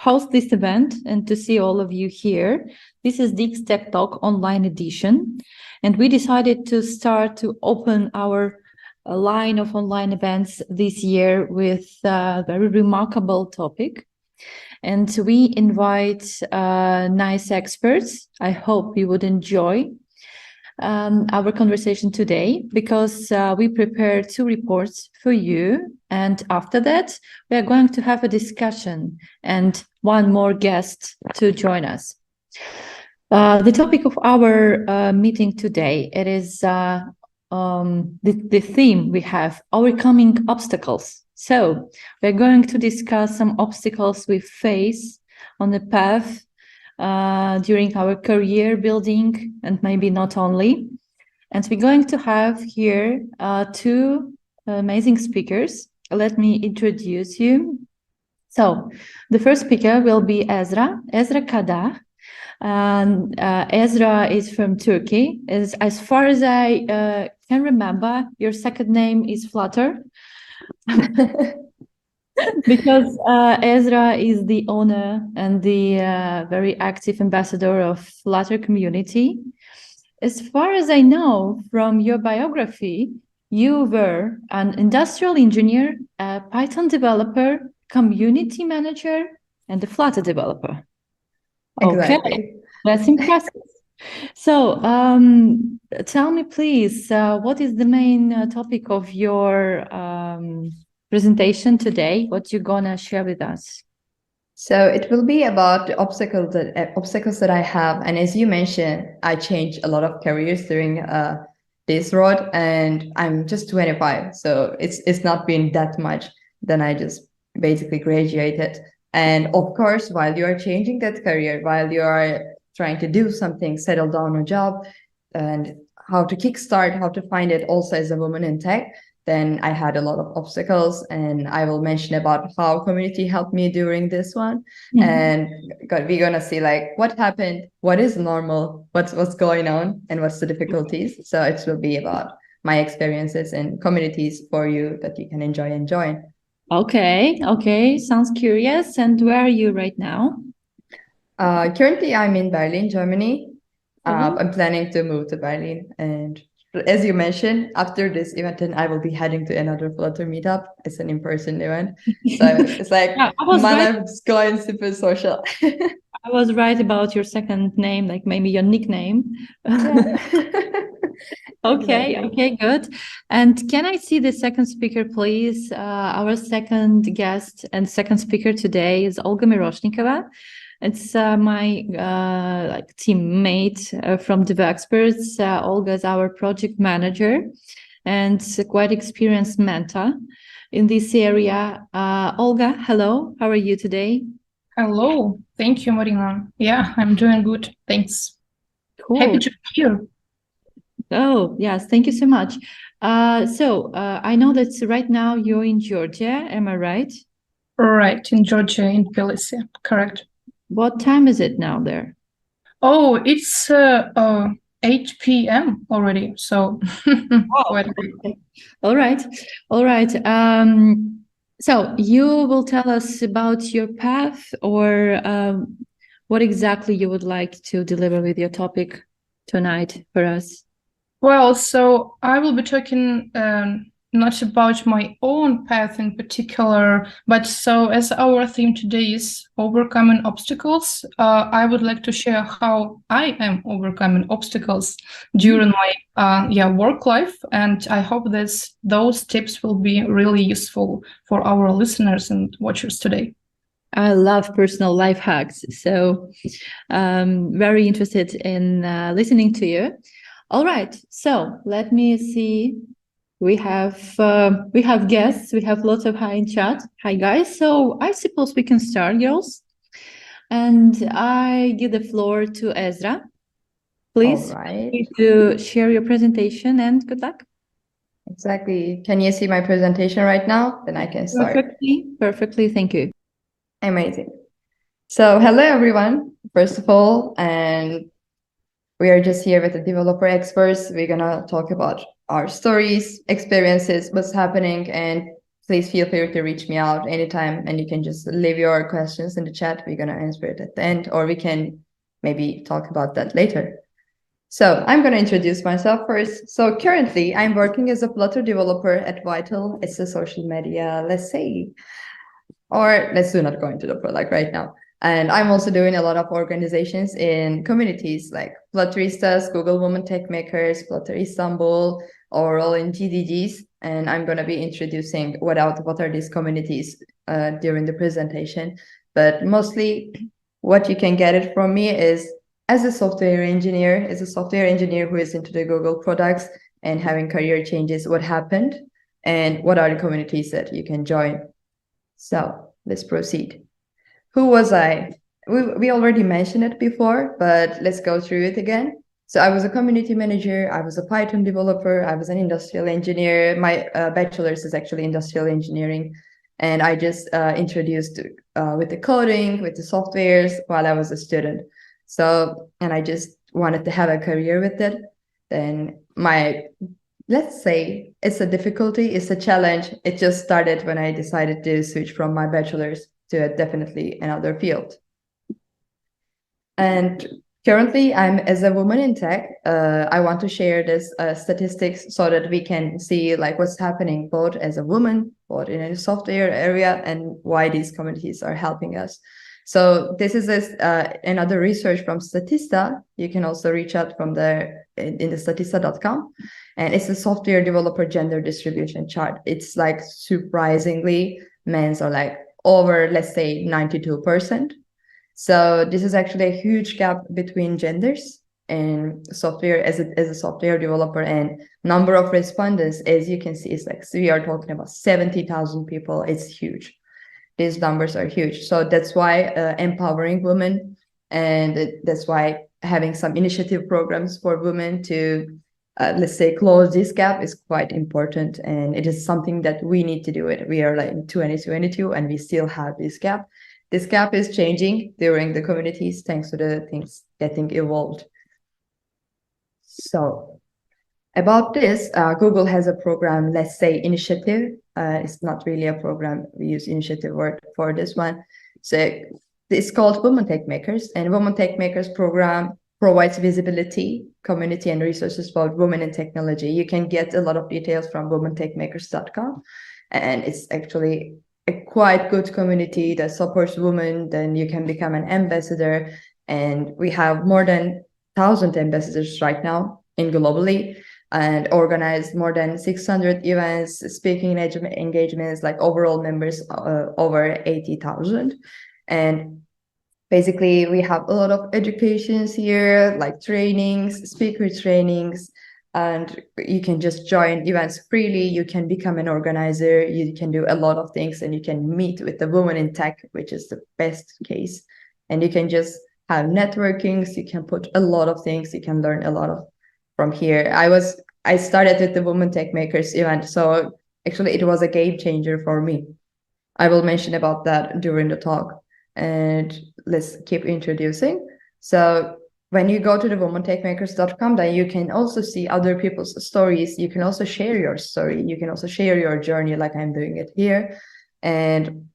host this event and to see all of you here. This is dxTechTalk online edition, and we decided to start to open our line of online events this year with a very remarkable topic. And we invite nice experts. I hope you would enjoy our conversation today, because we prepared 2 reports for you. And after that, we are going to have a discussion and one more guest to join us. The topic of our meeting today, it is the theme we have, overcoming obstacles. So we're going to discuss some obstacles we face on the path during our career building, and maybe not only. And we're going to have here 2 amazing speakers. Let me introduce you. So the first speaker will be Esra Kadah. And Esra is from Turkey. As far as I can remember, your second name is Flutter. Because Esra is the owner and the very active ambassador of Flutter community. As far as I know from your biography, you were an industrial engineer, a Python developer, community manager, and a Flutter developer. Exactly. Okay, that's impressive. So tell me, please, what is the main topic of your presentation today? What you're gonna share with us? So it will be about the obstacles that I have. And as you mentioned, I changed a lot of careers during this road, and I'm just 25. So it's not been that much. Then I just basically graduated. And of course, while you are changing that career, while you are trying to do something, settle down a job, and how to kickstart, how to find it also as a woman in tech, then I had a lot of obstacles, and I will mention about how community helped me during this one. Mhm. And we're gonna see like what happened, what is normal, what's going on, and what's the difficulties. So it will be about my experiences and communities for you that you can enjoy and join. Okay, sounds curious. And where are you right now? Currently, I'm in Berlin, Germany. Oh. I'm planning to move to Berlin, and as you mentioned, after this event, then I will be heading to another Flutter meetup. It's an in-person event, so it's like Yeah, my life is going super social. I was right about your second name, like maybe your nickname. Yeah. Okay, Exactly. okay, good. And can I see the second speaker, please? Our second guest and second speaker today is Olga Miroshnikova. It's my like teammate from Devexperts. Olga is our project manager and quite experienced mentor in this area. Olga, hello. How are you today? Hello. Thank you, Marina. Yeah, I'm doing good. Thanks. Cool. Happy to be here. Oh, yes. Thank you so much. So I know that right now you're in Georgia. Am I right? Right, in Georgia, in Tbilisi. Correct. What time is it now there? Oh, it's 8 p.m. already. So quite late. All right. So you will tell us about your path, or what exactly you would like to deliver with your topic tonight for us. Well, so I will be talking not about my own path in particular, but so as our theme today is overcoming obstacles, I would like to share how I am overcoming obstacles during my work life, and I hope that those tips will be really useful for our listeners and watchers today. I love personal life hacks, so very interested in listening to you. All right, so let me see. We have guests. We have lots of hi in chat. Hi guys. So I suppose we can start, girls. And I give the floor to Esra. Please, All right. to share your presentation, and good luck. Exactly. Can you see my presentation right now? Then I can start. Perfectly. Thank you. Amazing. So hello everyone, first of all, and we are just here with the developer experts. We're gonna talk about our stories, experiences, what's happening, and please feel free to reach me out anytime, and you can just leave your questions in the chat. We're going to answer it at the end, or we can maybe talk about that later. So I'm going to introduce myself first. So currently I'm working as a Flutter developer at Vital. It's a social media, let's say, or let's do not go into the product right now. And I'm also doing a lot of organizations in communities like Flutteristas, Google Women Tech Makers, Flutter Istanbul, overall in GDGs. And I'm going to be introducing what are these communities during the presentation. But mostly what you can get it from me is as a software engineer who is into the Google products and having career changes, what happened and what are the communities that you can join. So let's proceed. Who was I? We already mentioned it before, but let's go through it again. So I was a community manager, I was a Python developer, I was an industrial engineer. My bachelor's is actually industrial engineering. And I just introduced with the coding, with the softwares while I was a student. So, and I just wanted to have a career with it. Then let's say it's a difficulty, it's a challenge. It just started when I decided to switch from my bachelor's to definitely another field. And currently I'm as a woman in tech. I want to share this statistics so that we can see like what's happening both as a woman, both in a software area, and why these communities are helping us. So this is another research from Statista. You can also reach out from there in the statista.com. And it's a software developer gender distribution chart. It's like surprisingly, men's are like over, let's say 92%. So this is actually a huge gap between genders and software as a software developer, and number of respondents, as you can see, is like, so we are talking about 70,000 people. It's huge. These numbers are huge. So that's why empowering women, and that's why having some initiative programs for women to, let's say, close this gap is quite important. And it is something that we need to do it. We are like in 2022 and we still have this gap. This gap is changing during the communities thanks to the things getting evolved. So about this, Google has a program, let's say initiative. It's not really a program. We use initiative word for this one. So it's called Women Tech Makers, and Women Tech Makers program provides visibility, community, and resources about women in technology. You can get a lot of details from womentechmakers.com, and it's actually a quite good community that supports women. Then you can become an ambassador, and we have more than 1,000 ambassadors right now in globally, and organized more than 600 events, speaking engagements, like overall members over 80,000. And basically we have a lot of educations here, like trainings, speaker trainings, and you can just join events freely. You can become an organizer, you can do a lot of things, and you can meet with the women in tech, which is the best case. And you can just have networkings, you can put a lot of things, you can learn a lot of from here. I started with the Women Tech Makers event, so actually it was a game changer for me. I will mention about that during the talk, and let's keep introducing. So when you go to the womentechmakers.com, then you can also see other people's stories. You can also share your story. You can also share your journey, like I'm doing it here. And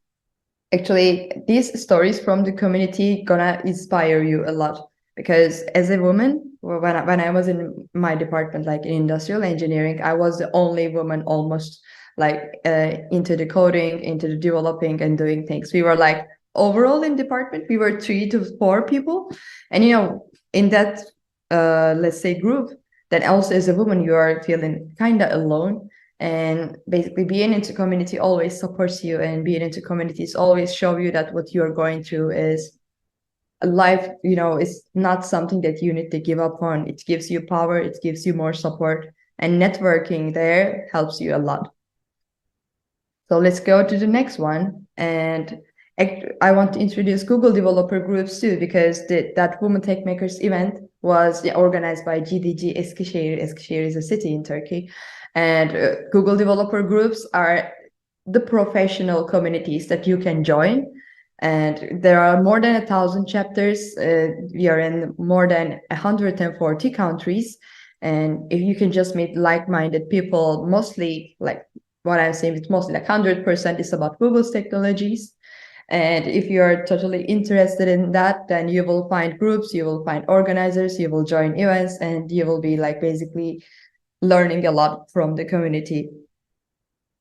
actually, these stories from the community gonna inspire you a lot, because as a woman, when I was in my department, like in industrial engineering, I was the only woman almost like into the coding, into the developing and doing things. We were like overall in department, we were 3 to 4 people. And, you know, in that, let's say group, then also as a woman, you are feeling kind of alone. And basically being into community always supports you, and being into communities always show you that what you're going through is life, you know, it's not something that you need to give up on. It gives you power, it gives you more support, and networking there helps you a lot. So let's go to the next one. And I want to introduce Google developer groups too, because that Women Tech Makers event was organized by GDG Eskişehir. Eskişehir is a city in Turkey. And Google developer groups are the professional communities that you can join. And there are more than 1,000 chapters. We are in more than 140 countries. And if you can just meet like-minded people, mostly like what I'm saying, it's mostly like 100% is about Google's technologies. And if you're totally interested in that, then you will find groups, you will find organizers, you will join events, and you will be like basically learning a lot from the community.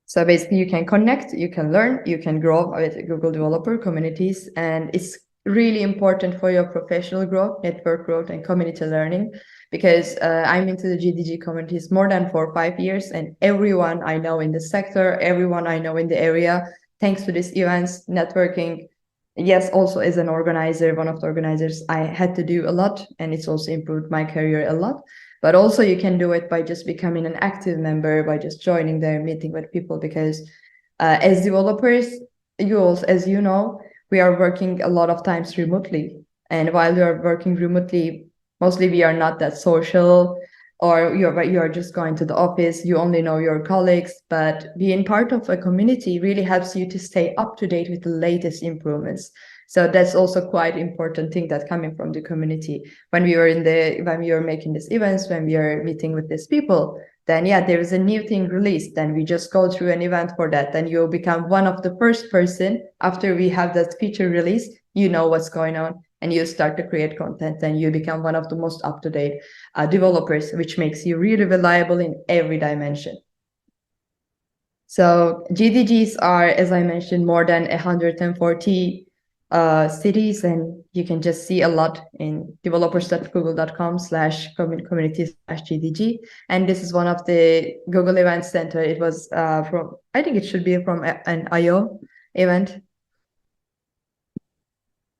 So basically you can connect, you can learn, you can grow with Google developer communities, and it's really important for your professional growth, network growth, and community learning, because I'm into the GDG communities more than 4 or 5 years, and everyone I know in the sector, everyone I know in the area, thanks to these events, networking. Yes, also as an organizer, one of the organizers, I had to do a lot, and it's also improved my career a lot. But also you can do it by just becoming an active member, by just joining there, meeting with people, because as developers, as you know, we are working a lot of times remotely. And while we are working remotely, mostly we are not that social, or you are just going to the office, you only know your colleagues, but being part of a community really helps you to stay up to date with the latest improvements. So that's also quite important thing that coming from the community. When we were making these events, when we are meeting with these people, then yeah, there is a new thing released, then we just go through an event for that. Then you'll become one of the first person after we have that feature released, you know what's going on, and you start to create content, and you become one of the most up-to-date developers, which makes you really reliable in every dimension. So GDGs are, as I mentioned, more than 140 cities, and you can just see a lot in developers.google.com/community/GDG. And this is one of the Google Event Center. It was from, I think it should be from an I/O event.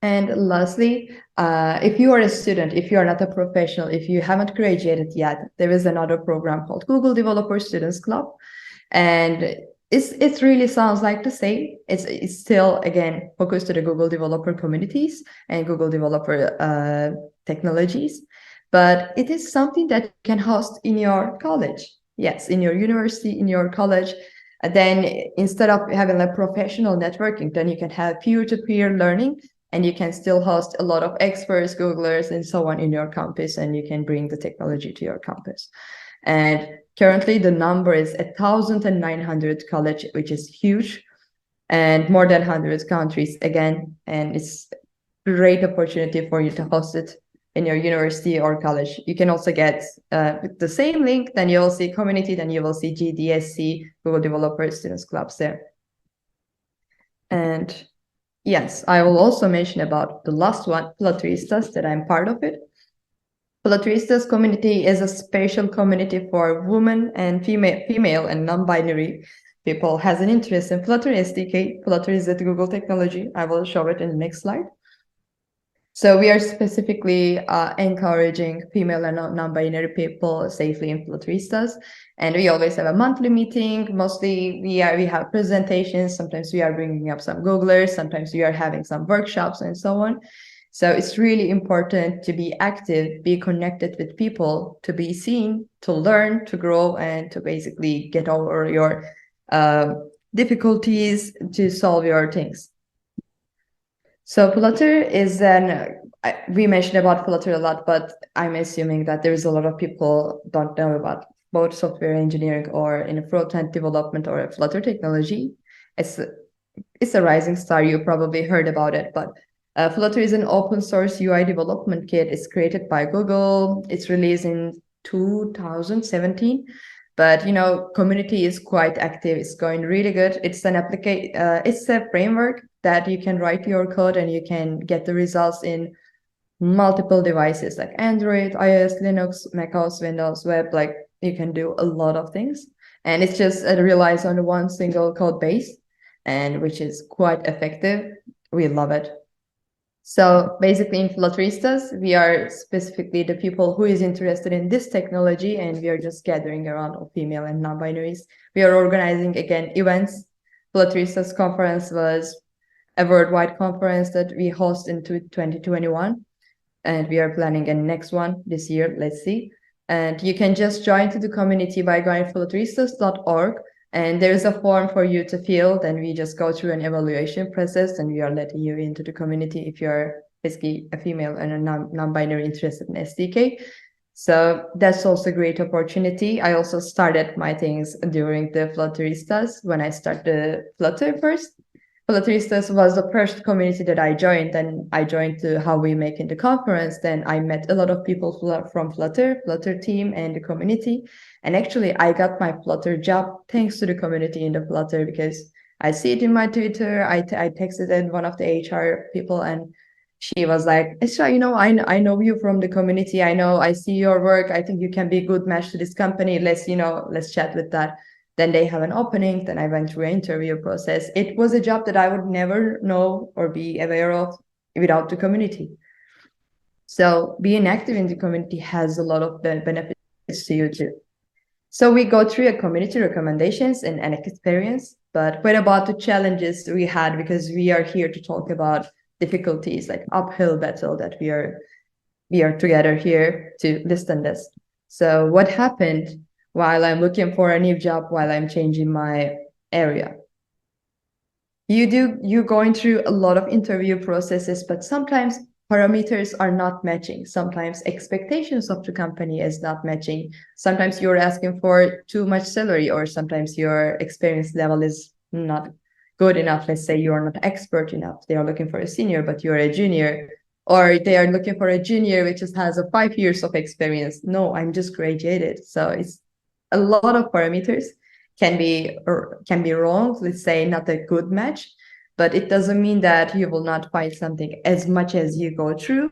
And lastly, if you are a student, if you are not a professional, if you haven't graduated yet, there is another program called Google Developer Students Club. And it really sounds like the same. It's still, again, focused to the Google developer communities and Google developer technologies. But it is something that you can host in your college. Yes, in your university, in your college. Then instead of having a professional networking, then you can have peer-to-peer learning, and you can still host a lot of experts, Googlers, and so on in your campus, and you can bring the technology to your campus. And currently the number is 1,900 college, which is huge, and more than 100 countries again. And it's a great opportunity for you to host it in your university or college. You can also get the same link, then you will see community, then you will see GDSC, Google Developer Students Clubs there. And yes, I will also mention about the last one, Flutteristas, that I'm part of it. Flutteristas community is a special community for women and female and non-binary people has an interest in Flutter SDK. Flutter is a Google technology. I will show it in the next slide. So we are specifically encouraging female and non-binary people safely in Flutteristas. And we always have a monthly meeting. Mostly we have presentations. Sometimes we are bringing up some Googlers. Sometimes we are having some workshops and so on. So it's really important to be active, be connected with people, to be seen, to learn, to grow, and to basically get over your difficulties, to solve your things. So Flutter is we mentioned about Flutter a lot, but I'm assuming that there's a lot of people don't know about both software engineering or in a front-end development or a Flutter technology. It's a rising star. You probably heard about it, but Flutter is an open source UI development kit. It's created by Google. It's released in 2017. But community is quite active. It's going really good. It's an it's a framework that you can write your code and you can get the results in multiple devices like Android, iOS, Linux, macOS, Windows, web. Like you can do a lot of things. And it's just it relies on one single code base, and which is quite effective. We love it. So basically in Flutteristas, we are specifically the people who is interested in this technology, and we are just gathering around all female and non-binaries. We are organizing, again, events. Flutteristas conference was a worldwide conference that we host in 2021, and we are planning a next one this year. Let's see. And you can just join to the community by going to flutteristas.org. And there is a form for you to fill. Then we just go through an evaluation process, and we are letting you into the community if you're basically a female and a non-binary interested in SDK. So that's also a great opportunity. I also started my things during the Flutteristas when I started Flutter first. Flutteristas was the first community that I joined, and I joined to How We Make in the conference. Then I met a lot of people from Flutter team and the community. And actually, I got my Flutter job thanks to the community in the Flutter, because I see it in my Twitter. I texted in one of the HR people, and she was like, Esra, I know you from the community. I see your work. I think you can be a good match to this company. Let's chat with that. Then they have an opening. Then I went through an interview process. It was a job that I would never know or be aware of without the community. So being active in the community has a lot of benefits to you too. So we go through a community recommendations and an experience, but what about the challenges we had? Because we are here to talk about difficulties, like uphill battle that we are together here to listen this. So what happened while I'm looking for a new job, while I'm changing my area? You're going through a lot of interview processes, but sometimes parameters are not matching. Sometimes expectations of the company is not matching. Sometimes you're asking for too much salary, or sometimes your experience level is not good enough. Let's say you're not expert enough. They are looking for a senior, but you're a junior, or they are looking for a junior which just has 5 years of experience. No, I'm just graduated. So it's a lot of parameters can be wrong. Let's say not a good match, but it doesn't mean that you will not find something. As much as you go through,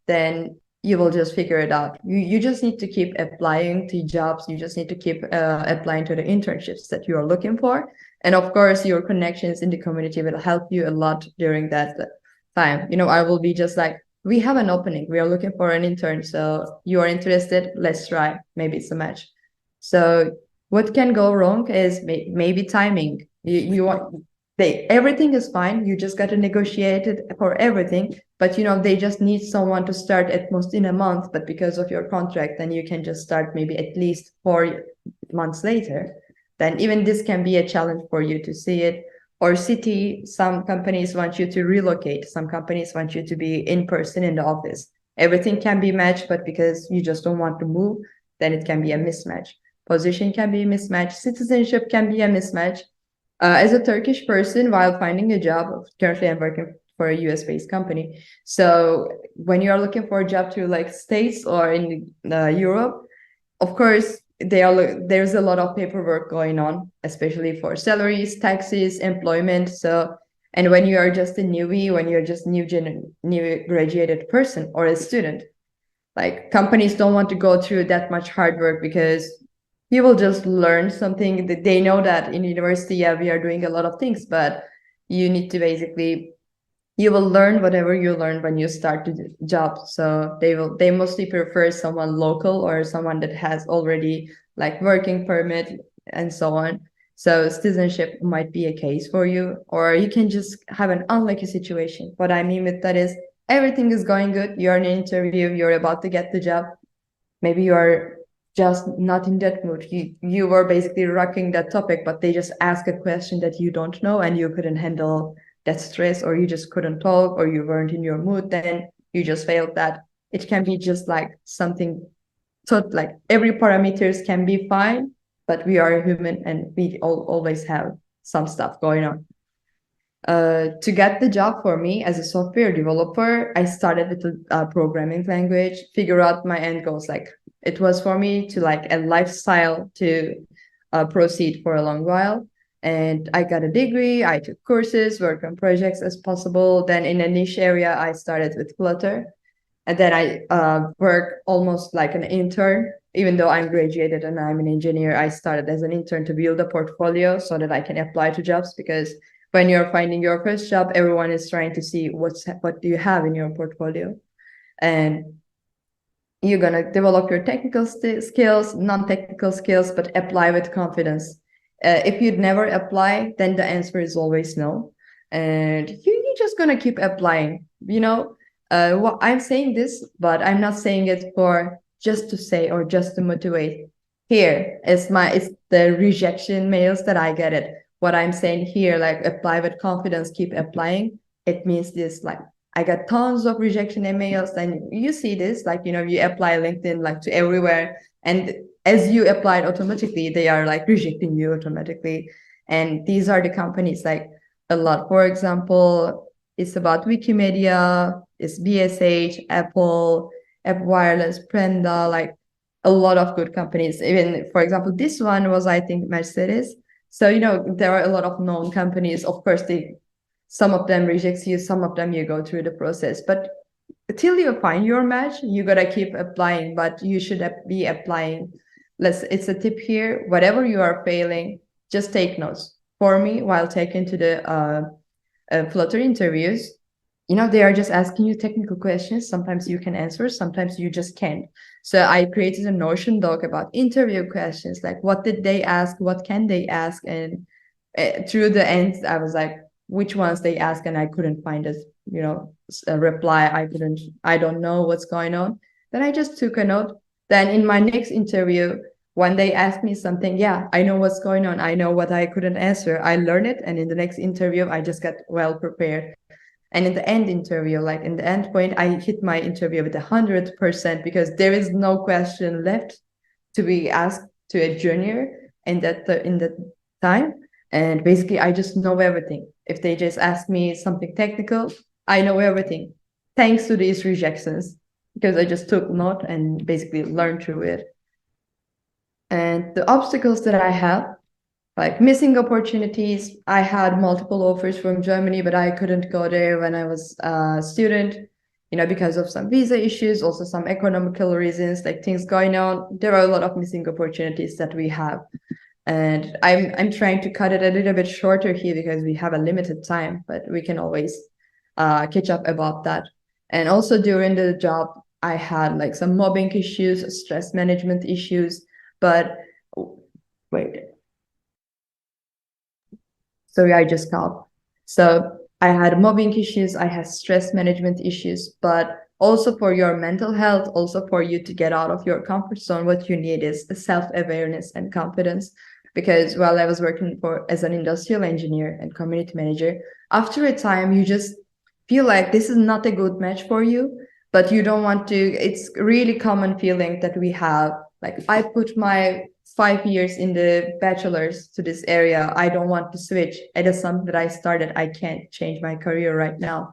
then you will just figure it out. You just need to keep applying to jobs. You just need to keep applying to the internships that you are looking for. And of course, your connections in the community will help you a lot during that time. I will be just like, we have an opening. We are looking for an intern. So you are interested? Let's try. Maybe it's a match. So what can go wrong is maybe timing. Everything is fine. You just got to negotiate it for everything. But, they just need someone to start at most in a month. But because of your contract, then you can just start maybe at least 4 months later. Then even this can be a challenge for you to see it. Or city, some companies want you to relocate. Some companies want you to be in person in the office. Everything can be matched, but because you just don't want to move, then it can be a mismatch. Position can be a mismatch. Citizenship can be a mismatch. As a Turkish person, while finding a job, currently I'm working for a US-based company. So when you are looking for a job to like States or in Europe, of course, there's a lot of paperwork going on, especially for salaries, taxes, employment. So, and when you are just a newbie, when you're just new graduated person or a student, like companies don't want to go through that much hard work, because you will just learn something that they know that in university, yeah, we are doing a lot of things, but you need to you will learn whatever you learn when you start the job. So they mostly prefer someone local or someone that has already like working permit and so on. So citizenship might be a case for you, or you can just have an unlucky situation. What I mean with that is everything is going good. You're in an interview, you're about to get the job. Maybe you are just not in that mood. You were basically rocking that topic, but they just ask a question that you don't know and you couldn't handle that stress, or you just couldn't talk, or you weren't in your mood, then you just failed that. It can be just like something, so like every parameters can be fine, but we are human and we always have some stuff going on. To get the job for me as a software developer, I started with a programming language, figure out my end goals. Like it was for me to like a lifestyle to proceed for a long while. And I got a degree, I took courses, worked on projects as possible. Then in a niche area, I started with Flutter. And then I worked almost like an intern. Even though I'm graduated and I'm an engineer, I started as an intern to build a portfolio so that I can apply to jobs, because when you're finding your first job, everyone is trying to see what do you have in your portfolio. And you're going to develop your technical skills, non-technical skills, but apply with confidence. If you'd never apply, then the answer is always no. And you're just going to keep applying. I'm saying this, but I'm not saying it for just to say or just to motivate. Here it's the rejection mails that I get it. What I'm saying here, like apply with confidence, keep applying. It means this, like I got tons of rejection emails. And you see this, like, you apply LinkedIn like to everywhere. And as you applied automatically, they are like rejecting you automatically. And these are the companies like a lot. For example, it's about Wikimedia, it's BSH, Apple, App Wireless, Prenda, like a lot of good companies. Even, for example, this one was, I think, Mercedes. So, there are a lot of known companies. Of course, some of them rejects you, some of them you go through the process. But till you find your match, you gotta keep applying, but you should be applying. It's a tip here. Whatever you are failing, just take notes. For me, while taking to the Flutter interviews, they are just asking you technical questions. Sometimes you can answer, sometimes you just can't. So I created a Notion doc about interview questions, like what did they ask, what can they ask, and through the end, I was like, which ones they ask, and I couldn't find a reply. I don't know what's going on. Then I just took a note. Then in my next interview, when they ask me something, yeah, I know what's going on. I know what I couldn't answer. I learn it. And in the next interview, I just got well prepared. And in the end interview, like in the end point, I hit my interview with 100% because there is no question left to be asked to a junior in that time. And basically, I just know everything. If they just ask me something technical, I know everything, thanks to these rejections, because I just took note and basically learned through it. And the obstacles that I have, like missing opportunities. I had multiple offers from Germany, but I couldn't go there when I was a student, because of some visa issues, also some economical reasons, like things going on. There are a lot of missing opportunities that we have. And I'm trying to cut it a little bit shorter here because we have a limited time, but we can always catch up about that. And also during the job, I had like some mobbing issues, stress management issues, but wait. Sorry, I just coughed. So I had mobbing issues, I had stress management issues, but also for your mental health, also for you to get out of your comfort zone, what you need is self-awareness and confidence. Because while I was working as an industrial engineer and community manager, after a time, you just feel like this is not a good match for you, but you don't want to. It's really common feeling that we have. Like, I put my 5 years in the bachelor's to this area. I don't want to switch. It is something that I started. I can't change my career right now.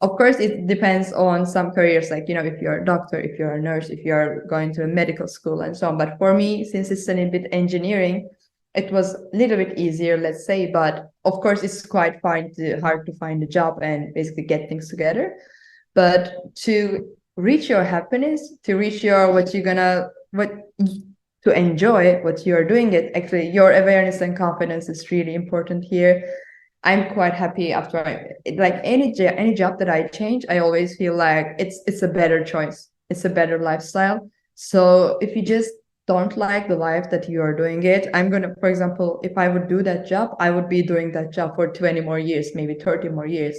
Of course, it depends on some careers, like, if you're a doctor, if you're a nurse, if you're going to a medical school and so on. But for me, since it's a little bit engineering, it was a little bit easier, let's say. But of course, it's quite hard to find a job and basically get things together. But to reach your happiness, to reach your to enjoy what you're doing, actually your awareness and confidence is really important here. I'm quite happy after like any job that I change, I always feel like it's a better choice. It's a better lifestyle. So if you just don't like the life that you are doing it, for example, if I would do that job, I would be doing that job for 20 more years, maybe 30 more years.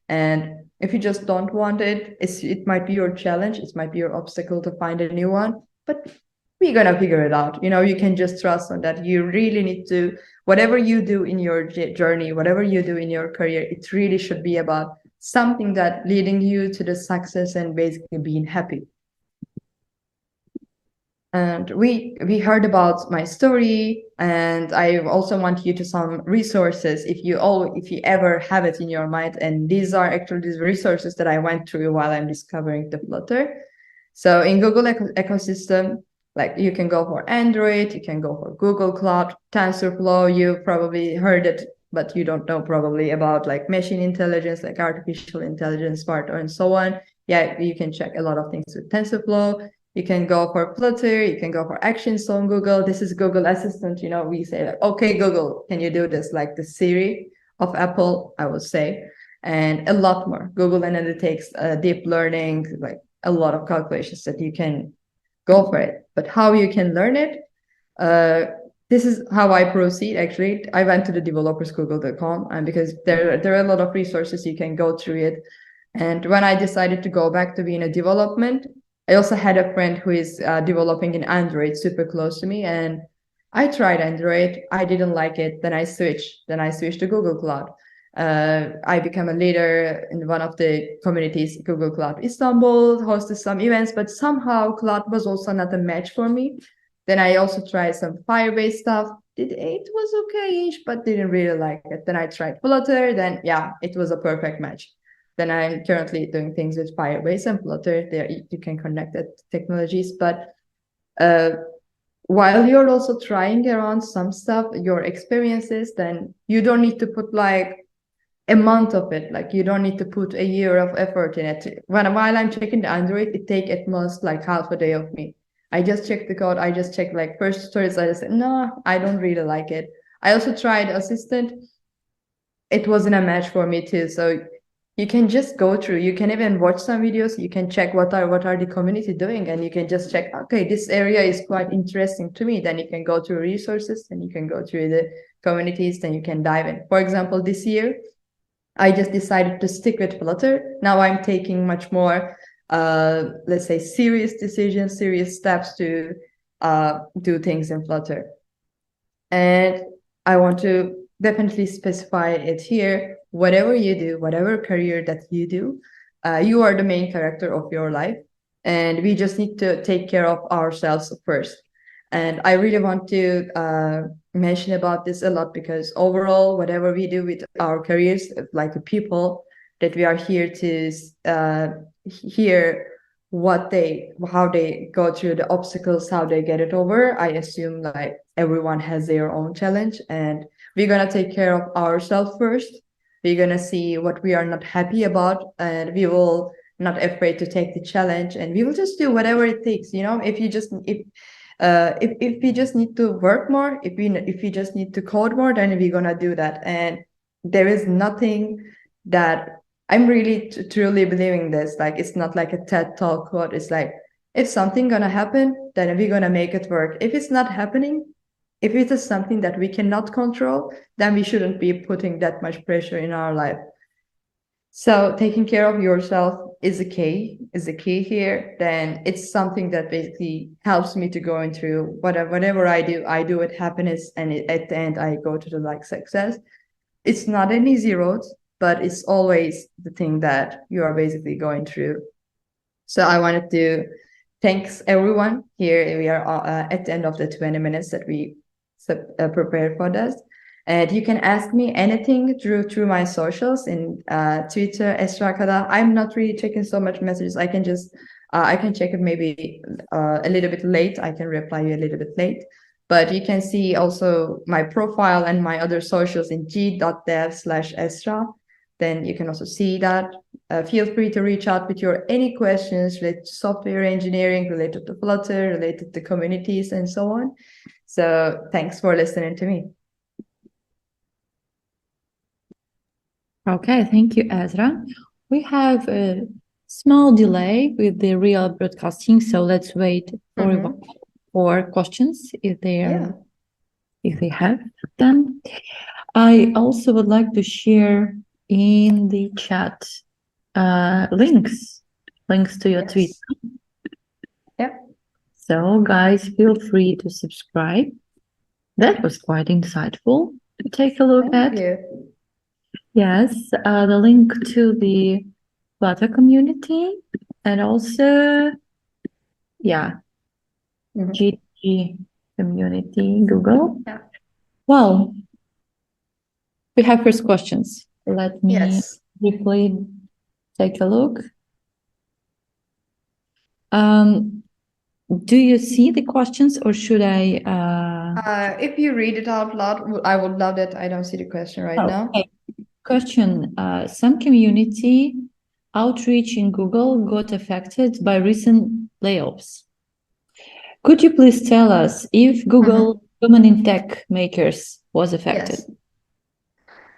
And if you just don't want it, it might be your challenge. It might be your obstacle to find a new one, but we're going to figure it out. You can just trust on that. You really need to, whatever you do in your journey, whatever you do in your career, it really should be about something that leading you to the success and basically being happy. And we heard about my story, and I also want you to some resources if you ever have it in your mind. And these are actually these resources that I went through while I'm discovering the Flutter. So in Google ecosystem, like you can go for Android, you can go for Google Cloud, TensorFlow. You probably heard it, but you don't know probably about like machine intelligence, like artificial intelligence part, and so on. Yeah, you can check a lot of things with TensorFlow. You can go for Flutter, you can go for Actions on Google. This is Google Assistant. We say like, okay, Google, can you do this? Like the Siri of Apple, I would say, and a lot more. Google Analytics, deep learning, like a lot of calculations that you can go for it. But how you can learn it, this is how I proceed. Actually, I went to the developersgoogle.com, and because there are a lot of resources, you can go through it. And when I decided to go back to being a development, I also had a friend who is developing in Android, super close to me, and I tried Android. I didn't like it. Then I switched to Google Cloud. I became a leader in one of the communities, Google Cloud Istanbul, hosted some events, but somehow Cloud was also not a match for me. Then I also tried some Firebase stuff. It was okay-ish, but didn't really like it. Then I tried Flutter. Then yeah, it was a perfect match. Then I'm currently doing things with Firebase and Flutter. There you can connect the technologies, but while you're also trying around some stuff, your experiences, then you don't need to put like a month of it. Like you don't need to put a year of effort in it. While I'm checking the Android, it take at most like half a day of me. I just check the code. I just check like first tutorials. I just said, no, I don't really like it. I also tried Assistant. It wasn't a match for me too. So you can just go through. You can even watch some videos. You can check what are the community doing, and you can just check. Okay, this area is quite interesting to me. Then you can go to resources, and you can go through the communities. Then you can dive in. For example, this year, I just decided to stick with Flutter. Now I'm taking much more, let's say, serious decisions, serious steps to do things in Flutter. And I want to definitely specify it here. Whatever you do, whatever career that you do, you are the main character of your life. And we just need to take care of ourselves first. And I really want to mention about this a lot, because overall, whatever we do with our careers, like the people that we are here to hear how they go through the obstacles, how they get it over. I assume like everyone has their own challenge, and we're gonna take care of ourselves first. We're gonna see what we are not happy about, and we will not afraid to take the challenge, and we will just do whatever it takes. You know, if we just need to work more, if we just need to code more, then we're gonna do that. And there is nothing that I'm really truly believing this. Like, it's not like a TED talk quote. It's like, if something gonna happen, then we're gonna make it work. If it's not happening, if it is something that we cannot control, then we shouldn't be putting that much pressure in our life. So taking care of yourself is a key here. Then it's something that basically helps me to go through whatever I do with happiness, and at the end I go to the like success. It's not an easy road, but it's always the thing that you are basically going through. So I wanted to thanks everyone here. We are at the end of the 20 minutes that we prepared for this. And you can ask me anything through my socials in Twitter, Esra, Kadah. I'm not really checking so much messages. I can just I can check it maybe a little bit late. I can reply you a little bit late. But you can see also my profile and my other socials in g.dev/Esra. Then you can also see that. Feel free to reach out with your any questions related to software engineering, related to Flutter, related to communities, and so on. So thanks for listening to me. Okay, thank you, Esra. We have a small delay with the real broadcasting, so let's wait for questions if they have them. I also would like to share in the chat links to your tweet. Yeah. So guys, feel free to subscribe. That was quite insightful to take a look at. Thank you. Yes, the link to the Flutter community, and also, yeah, GG community, Google. Yeah. Well, we have first questions. Let me briefly take a look. Do you see the questions, or should I? If you read it out loud, I would love that. I don't see the question right now. Okay. Question, some community outreach in Google got affected by recent layoffs. Could you please tell us if Google Women in Tech Makers was affected? Yes.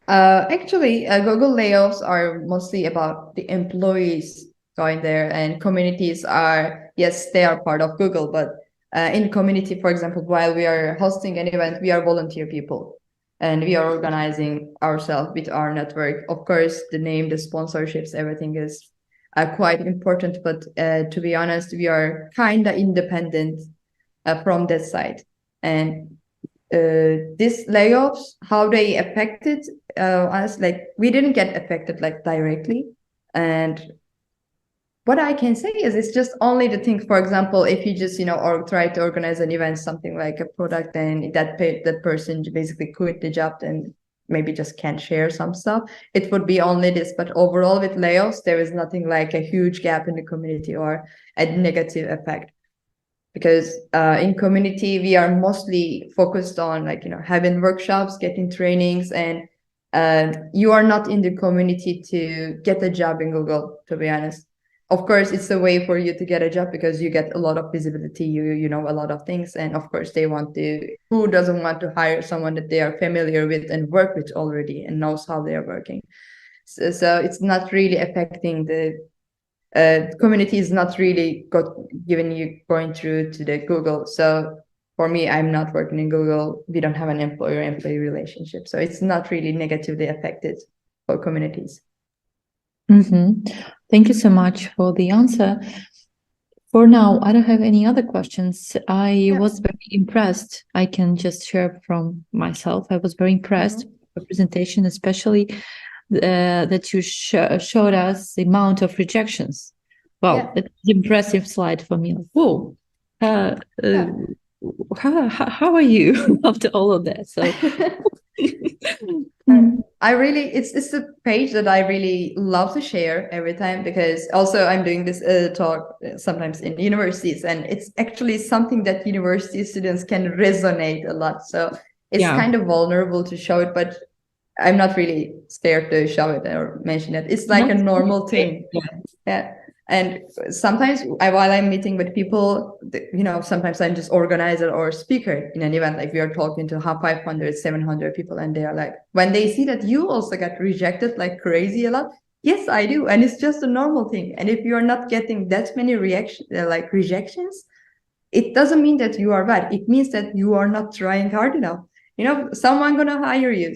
Actually, Google layoffs are mostly about the employees going there, and communities are, yes, they are part of Google, but in community, for example, while we are hosting an event, we are volunteer people. And we are organizing ourselves with our network. Of course, the name, the sponsorships, everything is quite important. But to be honest, we are kind of independent from that side. And these layoffs, how they affected us. Like, we didn't get affected like directly. And what I can say is it's just only the thing, for example, if you just, or try to organize an event, something like a product, and that person basically quit the job and maybe just can't share some stuff, it would be only this. But overall, with layoffs, there is nothing like a huge gap in the community or a negative effect. Because in community, we are mostly focused on like, having workshops, getting trainings, and you are not in the community to get a job in Google, to be honest. Of course, it's a way for you to get a job because you get a lot of visibility, you know a lot of things. And of course, who doesn't want to hire someone that they are familiar with and work with already and knows how they are working. So it's not really affecting the community is not really going through to the Google. So for me, I'm not working in Google. We don't have an employer-employee relationship. So it's not really negatively affected for communities. Thank you so much for the answer. For now, I don't have any other questions. I was very impressed. I can just share from myself. I was very impressed with the presentation, especially that you showed us the amount of rejections. Well, it's an impressive slide for me. Whoa, how are you after all of that? So it's a page that I really love to share every time, because also I'm doing this talk sometimes in universities, and it's actually something that university students can resonate a lot. So it's kind of vulnerable to show it, but I'm not really scared to show it or mention it. It's like a normal thing. And sometimes while I'm meeting with people, sometimes I'm just organizer or speaker in an event, like we are talking to 500, 700 people, and they are like, when they see that you also get rejected like crazy a lot, yes, I do. And it's just a normal thing. And if you are not getting that many rejections, it doesn't mean that you are bad. It means that you are not trying hard enough. Someone gonna hire you.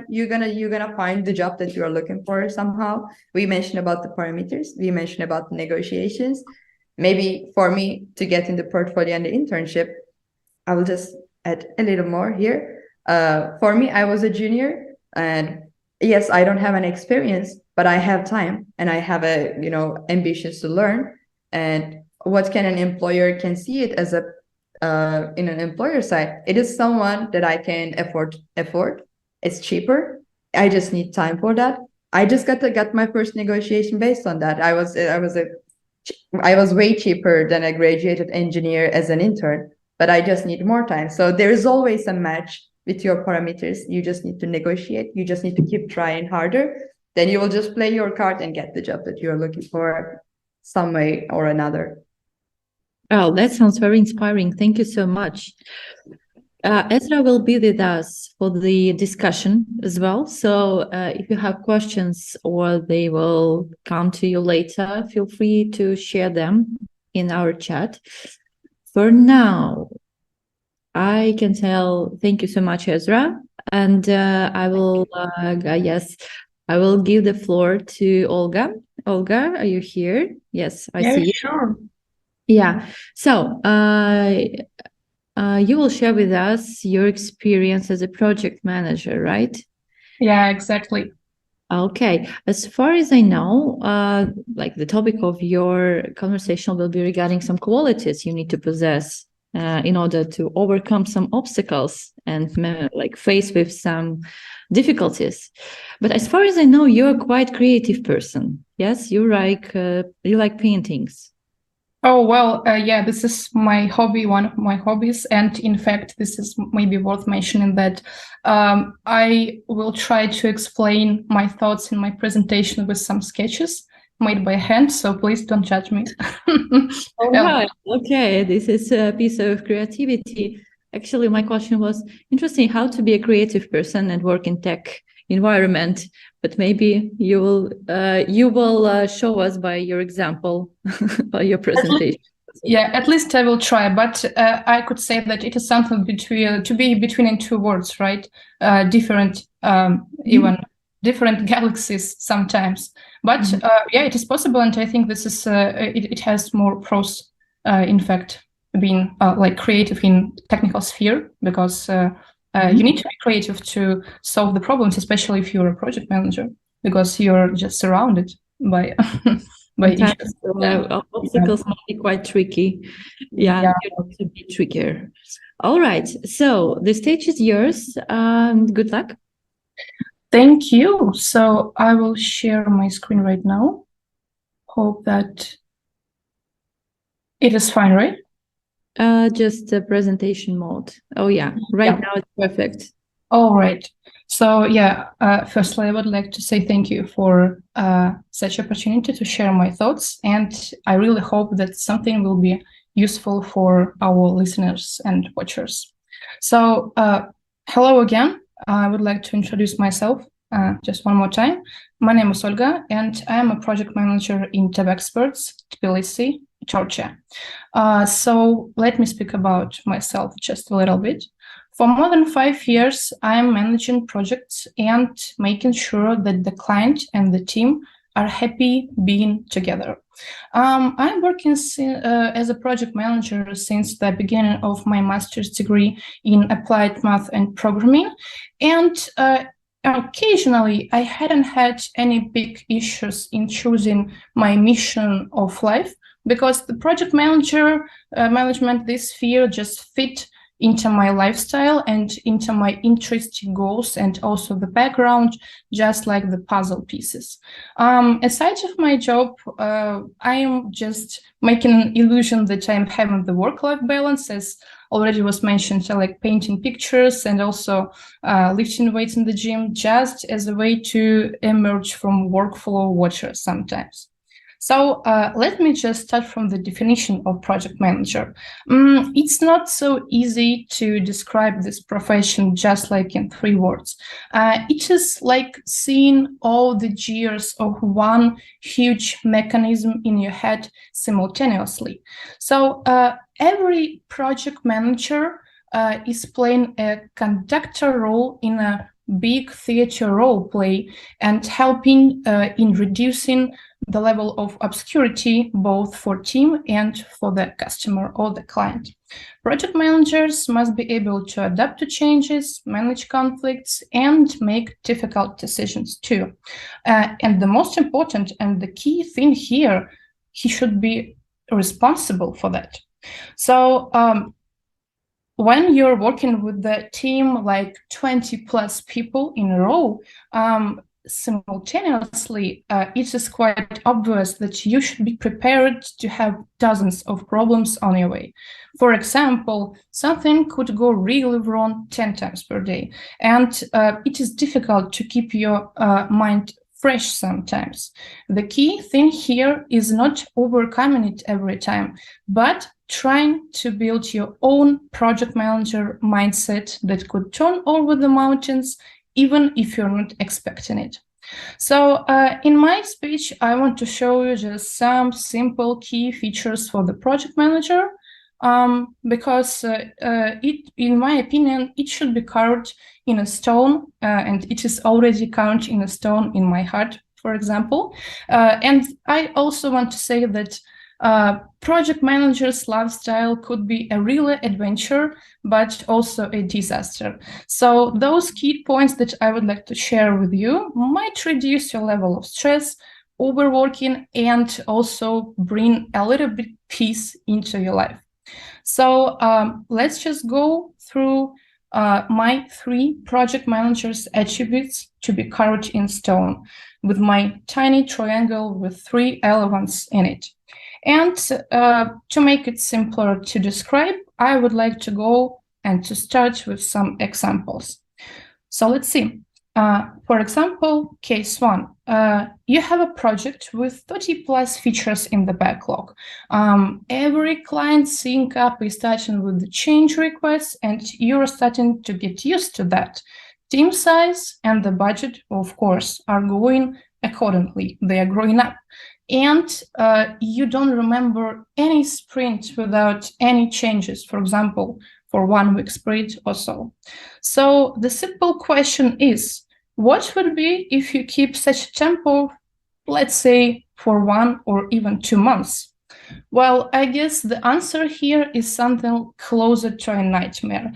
You're gonna find the job that you are looking for somehow. We mentioned about the parameters. We mentioned about the negotiations. Maybe for me to get in the portfolio and the internship, I will just add a little more here. For me, I was a junior, and yes, I don't have an experience, but I have time and I have ambitions to learn. And what can an employer can see it as in an employer side, it is someone that I can afford. It's cheaper. I just need time for that. I just got my first negotiation based on that. I was way cheaper than a graduated engineer as an intern, but I just need more time. So there is always a match with your parameters. You just need to negotiate. You just need to keep trying harder. Then you will just play your card and get the job that you're looking for some way or another. Oh, that sounds very inspiring. Thank you so much. Esra will be with us for the discussion as well. So if you have questions or they will come to you later, feel free to share them in our chat. For now, I can tell thank you so much, Esra. And I will give the floor to Olga. Olga, are you here? Yes, I see you. Sure. Yeah. So you will share with us your experience as a project manager, right? Yeah, exactly. Okay. As far as I know, like the topic of your conversation will be regarding some qualities you need to possess in order to overcome some obstacles and face with some difficulties. But as far as I know, you're a quite creative person. Yes, you like paintings. Oh, well, yeah, this is my hobby, one of my hobbies. And in fact, this is maybe worth mentioning that I will try to explain my thoughts in my presentation with some sketches made by hand. So please don't judge me. All right. Okay. This is a piece of creativity. Actually, my question was interesting how to be a creative person and work in tech environment, but maybe you will show us by your example, by your presentation. Yeah, at least I will try, but I could say that it is something between two words, right? Different, even different galaxies sometimes. But yeah, it is possible, and I think this is it has more pros, in fact, being like creative in technical sphere, because You need to be creative to solve the problems, especially if you're a project manager, because you're just surrounded by by issues. Obstacles might be quite tricky. Yeah, you have to be trickier. All right, so the stage is yours. Good luck. Thank you. So I will share my screen right now. Hope that it is fine, right? Just a presentation mode. Oh yeah, right now it's perfect. All right. So yeah, firstly, I would like to say thank you for such opportunity to share my thoughts, and I really hope that something will be useful for our listeners and watchers. So hello again. I would like to introduce myself just one more time. My name is Olga, and I am a project manager in Devexperts, Tbilisi, Georgia. So let me speak about myself just a little bit. For more than 5 years, I'm managing projects and making sure that the client and the team are happy being together. I'm working as a project manager since the beginning of my master's degree in applied math and programming. And occasionally, I hadn't had any big issues in choosing my mission of life because the project management, this sphere just fit into my lifestyle and into my interesting goals and also the background, just like the puzzle pieces. Aside of my job, I am just making an illusion that I'm having the work-life balance, as already was mentioned, so like painting pictures and also lifting weights in the gym, just as a way to emerge from workflow watcher sometimes. So let me just start from the definition of project manager. It's not so easy to describe this profession just like in 3 words. It is like seeing all the gears of one huge mechanism in your head simultaneously. So every project manager is playing a conductor role in a big theater role play and helping in reducing the level of obscurity both for team and for the customer or the client. Project managers must be able to adapt to changes, manage conflicts, and make difficult decisions too. And the most important and the key thing here, he should be responsible for that. So when you're working with the team, like 20 plus people in a row, simultaneously, it is quite obvious that you should be prepared to have dozens of problems on your way. For example, something could go really wrong 10 times per day, and it is difficult to keep your mind fresh sometimes. The key thing here is not overcoming it every time, but trying to build your own project manager mindset that could turn over the mountains even if you're not expecting it. So in my speech, I want to show you just some simple key features for the project manager, because in my opinion, it should be carved in a stone, and it is already carved in a stone in my heart, for example. And I also want to say that project manager's lifestyle could be a real adventure, but also a disaster. So those key points that I would like to share with you might reduce your level of stress, overworking, and also bring a little bit peace into your life. So let's just go through my 3 project managers' attributes to be carved in stone with my tiny triangle with 3 elements in it. And to make it simpler to describe, I would like to go and to start with some examples. So let's see. For example, case 1, you have a project with 30 plus features in the backlog. Every client sync up is starting with the change requests, and you're starting to get used to that. Team size and the budget, of course, are going accordingly. They are growing up. And you don't remember any sprint without any changes, for example, for 1 week sprint or so. So the simple question is, what would be if you keep such a tempo, let's say, for 1 or even 2 months? Well, I guess the answer here is something closer to a nightmare.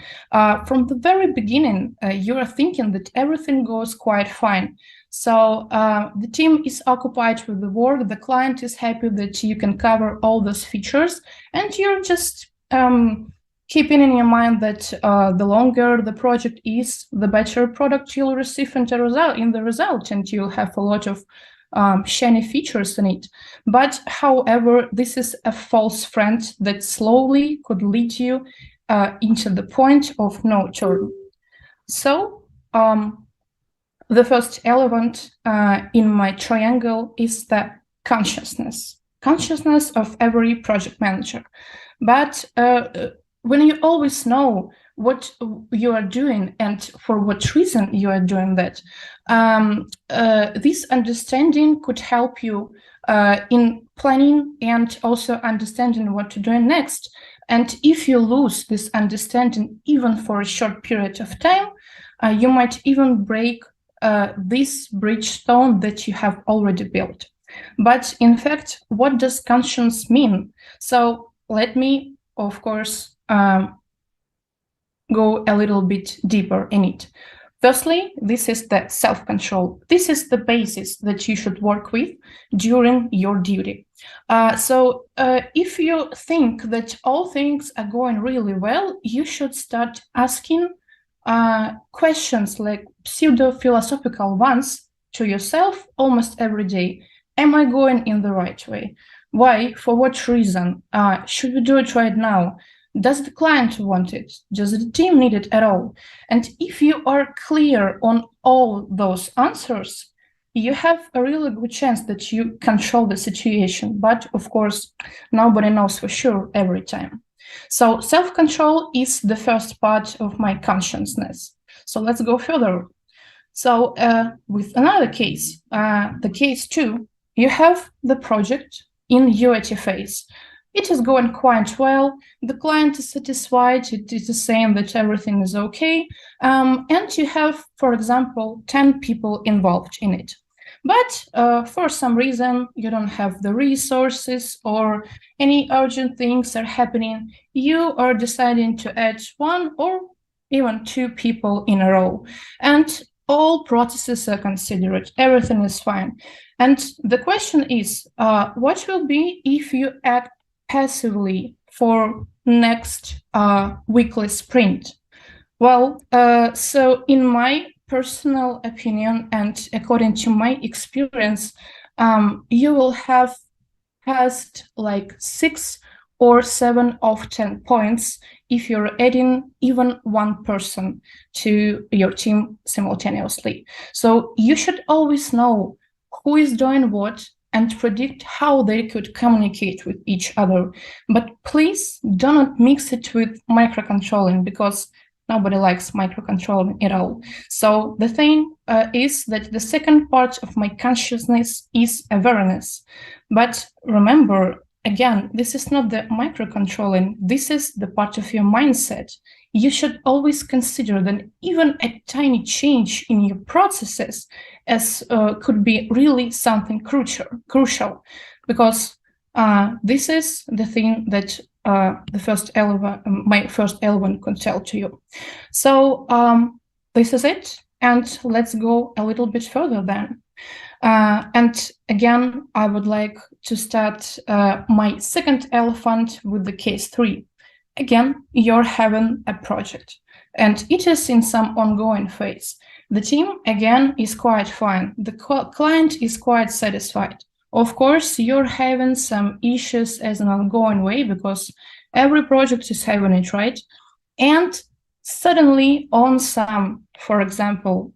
From the very beginning, you are thinking that everything goes quite fine. So the team is occupied with the work, the client is happy that you can cover all those features, and you're just keeping in your mind that the longer the project is, the better product you'll receive in the result, and you'll have a lot of shiny features in it. But however, this is a false friend that slowly could lead you into the point of no return. So the first element in my triangle is the consciousness of every project manager. But when you always know what you are doing and for what reason you are doing that, this understanding could help you in planning and also understanding what to do next. And if you lose this understanding even for a short period of time, you might even break this bridgestone that you have already built. But in fact, what does conscience mean? So let me, of course, go a little bit deeper in it. Firstly, this is the self-control. This is the basis that you should work with during your duty. So if you think that all things are going really well, you should start asking questions like pseudo-philosophical ones to yourself almost every day. Am I going in the right way? Why? For what reason? Should we do it right now? Does the client want it? Does the team need it at all? And if you are clear on all those answers, you have a really good chance that you control the situation. But of course, nobody knows for sure every time. So self-control is the first part of my consciousness. So let's go further. So with another case, the case 2, you have the project in UAT phase. It is going quite well. The client is satisfied. It is saying that everything is okay. And you have, for example, 10 people involved in it. But for some reason, you don't have the resources or any urgent things are happening. You are deciding to add 1 or even 2 people in a row. And all processes are considered. Everything is fine. And the question is, what will be if you add passively for next weekly sprint? Well, so in my personal opinion and according to my experience, you will have passed like 6 or 7 of 10 points if you're adding even 1 person to your team simultaneously. So you should always know who is doing what and predict how they could communicate with each other. But please do not mix it with microcontrolling, because nobody likes microcontrolling at all. So the thing is that the second part of my consciousness is awareness. But remember, again, this is not the microcontrolling, this is the part of your mindset. You should always consider that even a tiny change in your processes as could be really something crucial, because this is the thing that my first element could tell to you. So this is it, and let's go a little bit further then. And again, I would like to start my second elephant with the case 3. Again, you're having a project, and it is in some ongoing phase. The team, again, is quite fine. The client is quite satisfied. Of course, you're having some issues as an ongoing way, because every project is having it, right? And suddenly on some, for example,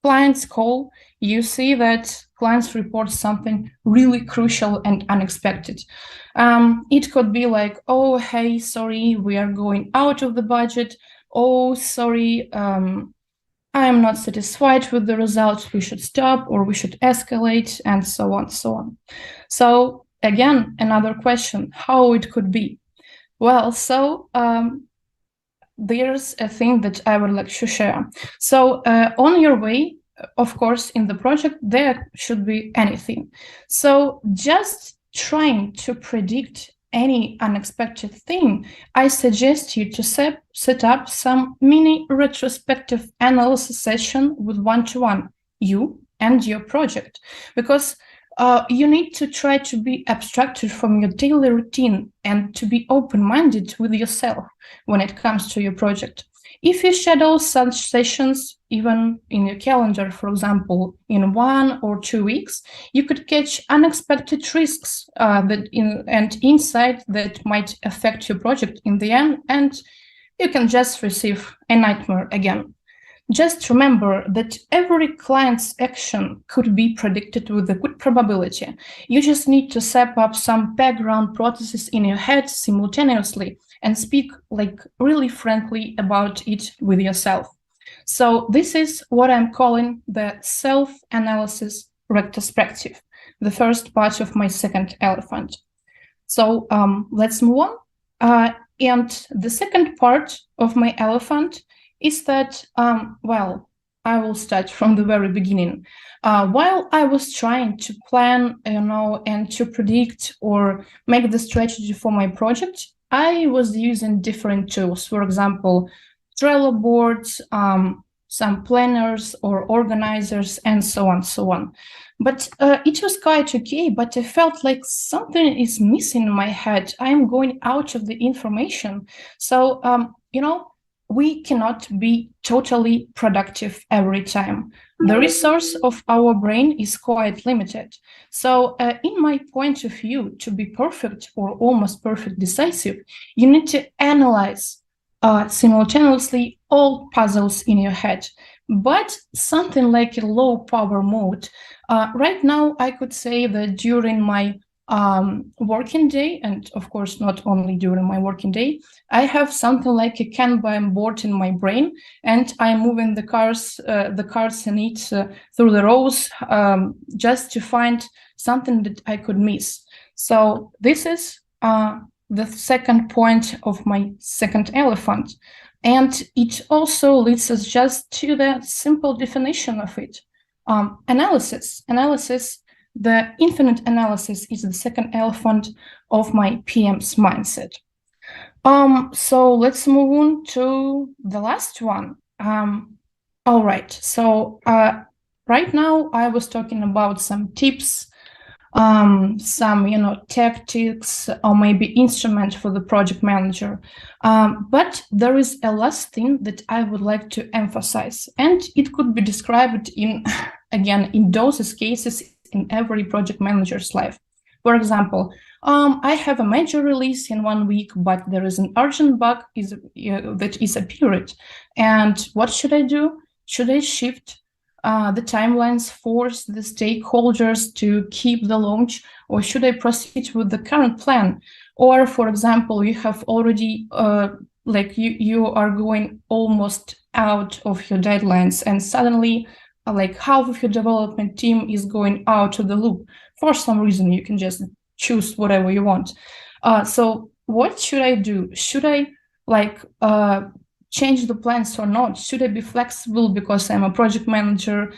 client's call, you see that clients report something really crucial and unexpected. It could be like, oh, hey, sorry, we are going out of the budget. Oh, sorry, I am not satisfied with the results. We should stop, or we should escalate, and so on, so on. So again, another question, how it could be? Well, so there's a thing that I would like to share. So on your way, of course, in the project, there should be anything. So just trying to predict any unexpected thing, I suggest you to set up some mini retrospective analysis session with one-to-one, you and your project, because you need to try to be abstracted from your daily routine and to be open-minded with yourself when it comes to your project. If you schedule such sessions, even in your calendar, for example, in 1 or 2 weeks, you could catch unexpected risks and insight that might affect your project in the end, and you can just receive a nightmare again. Just remember that every client's action could be predicted with a good probability. You just need to set up some background processes in your head simultaneously and speak really frankly about it with yourself. So this is what I'm calling the self-analysis retrospective, the first part of my second elephant. So let's move on. And the second part of my elephant is that, I will start from the very beginning. While I was trying to plan, and to predict or make the strategy for my project, I was using different tools. For example, Trello boards, some planners or organizers, and so on. But it was quite okay, but I felt like something is missing in my head. I'm going out of the information. So, we cannot be totally productive every time. The resource of our brain is quite limited. So in my point of view, to be perfect or almost perfect decisive, you need to analyze simultaneously all puzzles in your head. But something like a low power mode. Right now, I could say that during my working day, and of course not only during my working day, I have something like a Kanban board in my brain, and I'm moving the cards in it through the rows just to find something that I could miss. So this is the second point of my second elephant, and it also leads us just to the simple definition of it. Analysis. The infinite analysis is the second elephant of my PM's mindset. So let's move on to the last one. All right. So right now I was talking about some tips, some tactics, or maybe instrument for the project manager. But there is a last thing that I would like to emphasize, and it could be described in those cases in every project manager's life. For example, I have a major release in 1 week, but there is an urgent bug that is appeared. And what should I do? Should I shift the timelines, force the stakeholders to keep the launch, or should I proceed with the current plan? Or, for example, you have already, you are going almost out of your deadlines, and suddenly half of your development team is going out of the loop. For some reason, you can just choose whatever you want. So what should I do? Should I change the plans or not? Should I be flexible because I'm a project manager?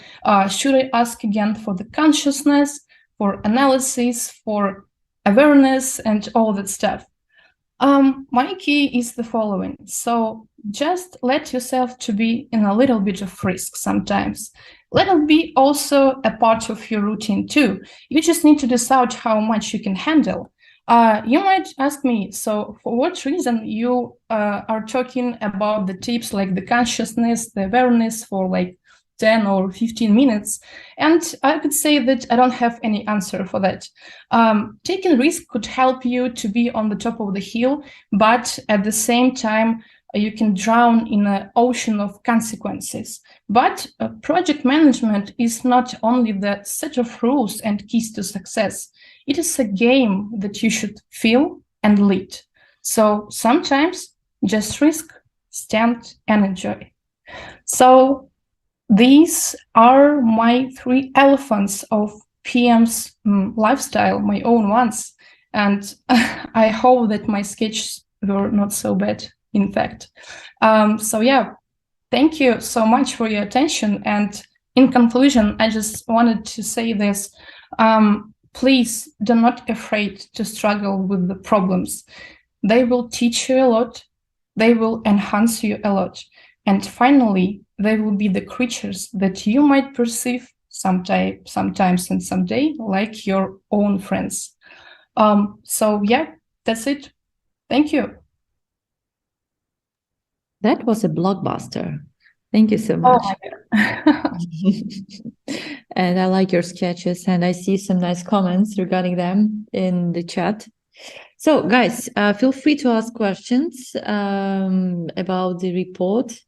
Should I ask again for the consciousness, for analysis, for awareness, and all that stuff? My key is the following. So just let yourself to be in a little bit of risk sometimes. Let it be also a part of your routine too. You just need to decide how much you can handle. You might ask me, so for what reason you are talking about the tips like the consciousness, the awareness for 10 or 15 minutes? And I could say that I don't have any answer for that. Taking risk could help you to be on the top of the hill, but at the same time, you can drown in an ocean of consequences. But project management is not only the set of rules and keys to success. It is a game that you should feel and lead. So sometimes just risk, stand, and enjoy. So these are my 3 elephants of PM's lifestyle, my own ones. And I hope that my sketches were not so bad, in fact. So yeah, thank you so much for your attention. And in conclusion, I just wanted to say this. please do not afraid to struggle with the problems. They will teach you a lot. They will enhance you a lot. And finally, they will be the creatures that you might perceive sometimes and someday like your own friends. So yeah, that's it. Thank you. That was a blockbuster. Thank you so much. And I like your sketches, and I see some nice comments regarding them in the chat. So guys, feel free to ask questions about the report.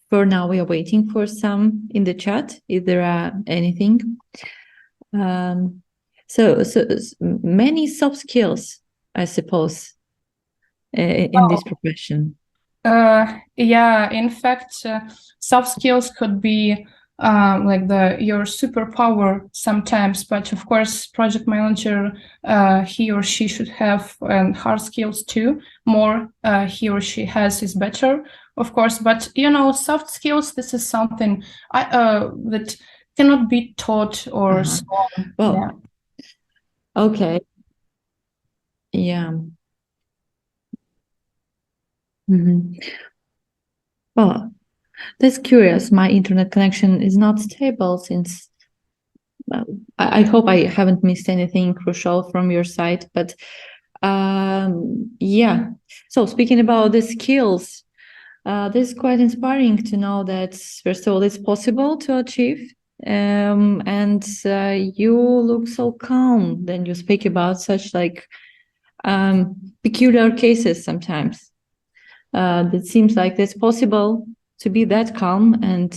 For now, we are waiting for some in the chat, if there are anything. So many soft skills, I suppose, in this profession. Yeah, in fact, soft skills could be like your superpower sometimes, but of course, project manager, he or she should have hard skills too. More he or she has is better, of course. But soft skills, this is something that cannot be taught or so on. Well, yeah. Okay. Yeah. Mm-hmm. Well, that's curious. My internet connection is not stable since, well, I hope I haven't missed anything crucial from your side, but yeah. So speaking about the skills, this is quite inspiring to know that, first of all, it's possible to achieve. And you look so calm when you speak about such like peculiar cases sometimes. It seems like it's possible to be that calm and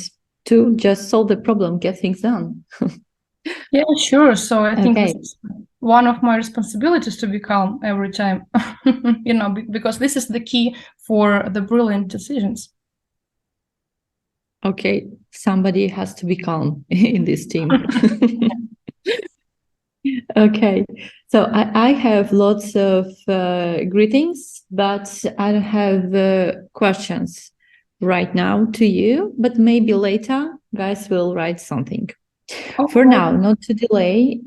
to just solve the problem, get things done. Yeah, sure. So I think this is one of my responsibilities, to be calm every time, because this is the key for the brilliant decisions. Okay, somebody has to be calm in this team. Okay, so I have lots of greetings, but I don't have questions right now to you, but maybe later guys will write something. Okay. For now, not to delay,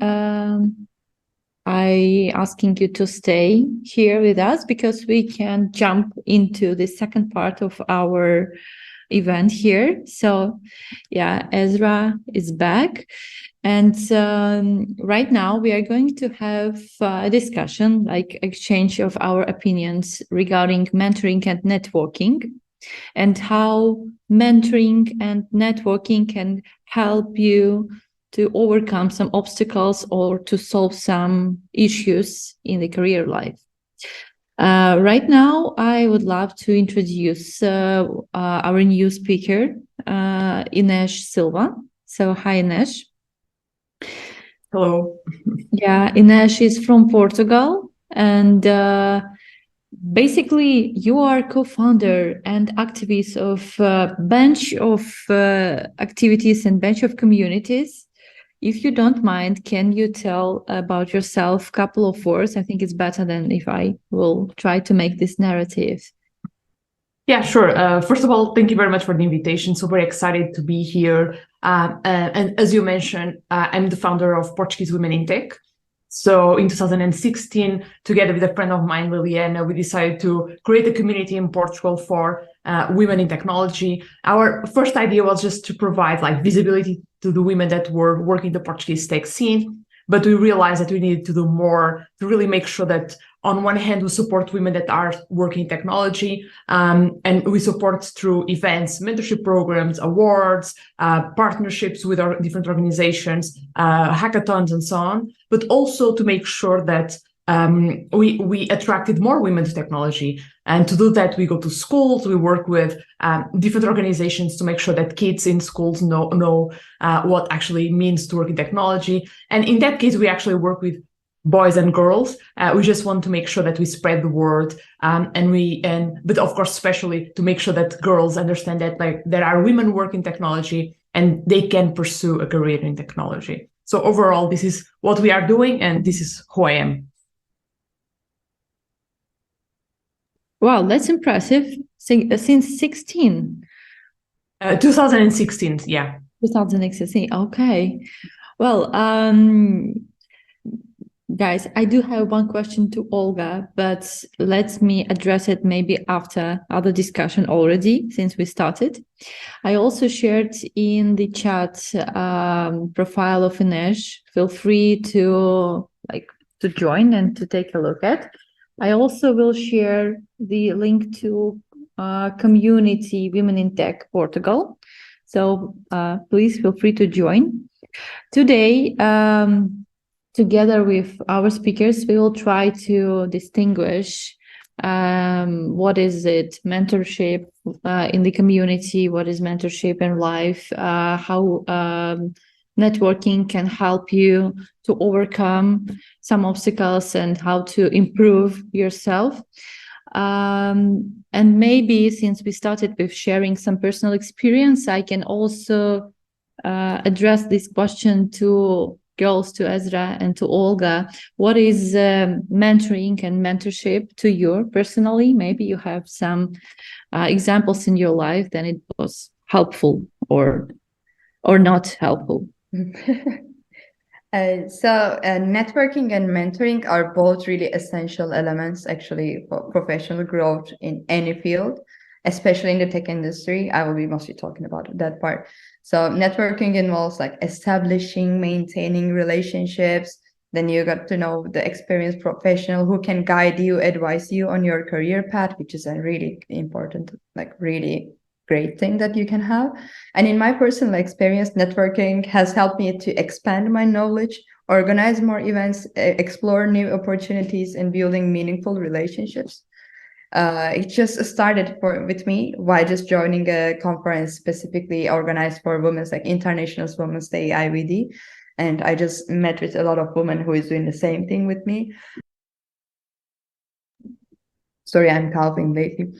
I asking you to stay here with us because we can jump into the second part of our event here. So yeah, Esra is back. And right now we are going to have a discussion, like exchange of our opinions regarding mentoring and networking, and how mentoring and networking can help you to overcome some obstacles or to solve some issues in the career life. Right now, I would love to introduce our new speaker, Inês Silva. So hi, Inês. Hello. Yeah, Inês is from Portugal, and basically you are co-founder and activist of a bunch of activities and bunch of communities. If you don't mind, can you tell about yourself a couple of words? I think it's better than if I will try to make this narrative. Yeah, sure. First of all, thank you very much for the invitation. So very excited to be here. And as you mentioned, I'm the founder of Portuguese Women in Tech. So in 2016, together with a friend of mine, Liliana, we decided to create a community in Portugal for women in technology. Our first idea was just to provide like visibility to the women that were working the Portuguese tech scene. But we realized that we needed to do more to really make sure that on one hand, we support women that are working in technology, and we support through events, mentorship programs, awards, partnerships with our different organizations, hackathons, and so on. But also to make sure that we attracted more women to technology. And to do that, we go to schools, we work with different organizations to make sure that kids in schools know what actually means to work in technology. And in that case, we actually work with boys and girls. We just want to make sure that we spread the word, but of course, especially to make sure that girls understand that like there are women working in technology and they can pursue a career in technology. So overall, this is what we are doing, and this is who I am. Wow, that's impressive. Since 16. 2016, yeah. 2016, okay. Well, Guys, I do have one question to Olga, but let me address it maybe after other discussion already, since we started. I also shared in the chat profile of Inês. Feel free to join and to take a look at. I also will share the link to community Women in Tech Portugal. So please feel free to join. Today, together with our speakers, we will try to distinguish what is it mentorship in the community, what is mentorship in life, how networking can help you to overcome some obstacles and how to improve yourself. And maybe since we started with sharing some personal experience, I can also address this question to girls, to Esra and to Olga. What is mentoring and mentorship to you personally? Maybe you have some examples in your life, then it was helpful or not helpful. Networking and mentoring are both really essential elements actually for professional growth in any field, especially in the tech industry. I will be mostly talking about that part. So networking involves like establishing, maintaining relationships. Then you got to know the experienced professional who can guide you, advise you on your career path, which is a really important, like really great thing that you can have. And in my personal experience, networking has helped me to expand my knowledge, organize more events, explore new opportunities, and building meaningful relationships. It just started with me by just joining a conference specifically organized for women's, like International Women's Day IVD. And I just met with a lot of women who is doing the same thing with me. Sorry, I'm coughing lately.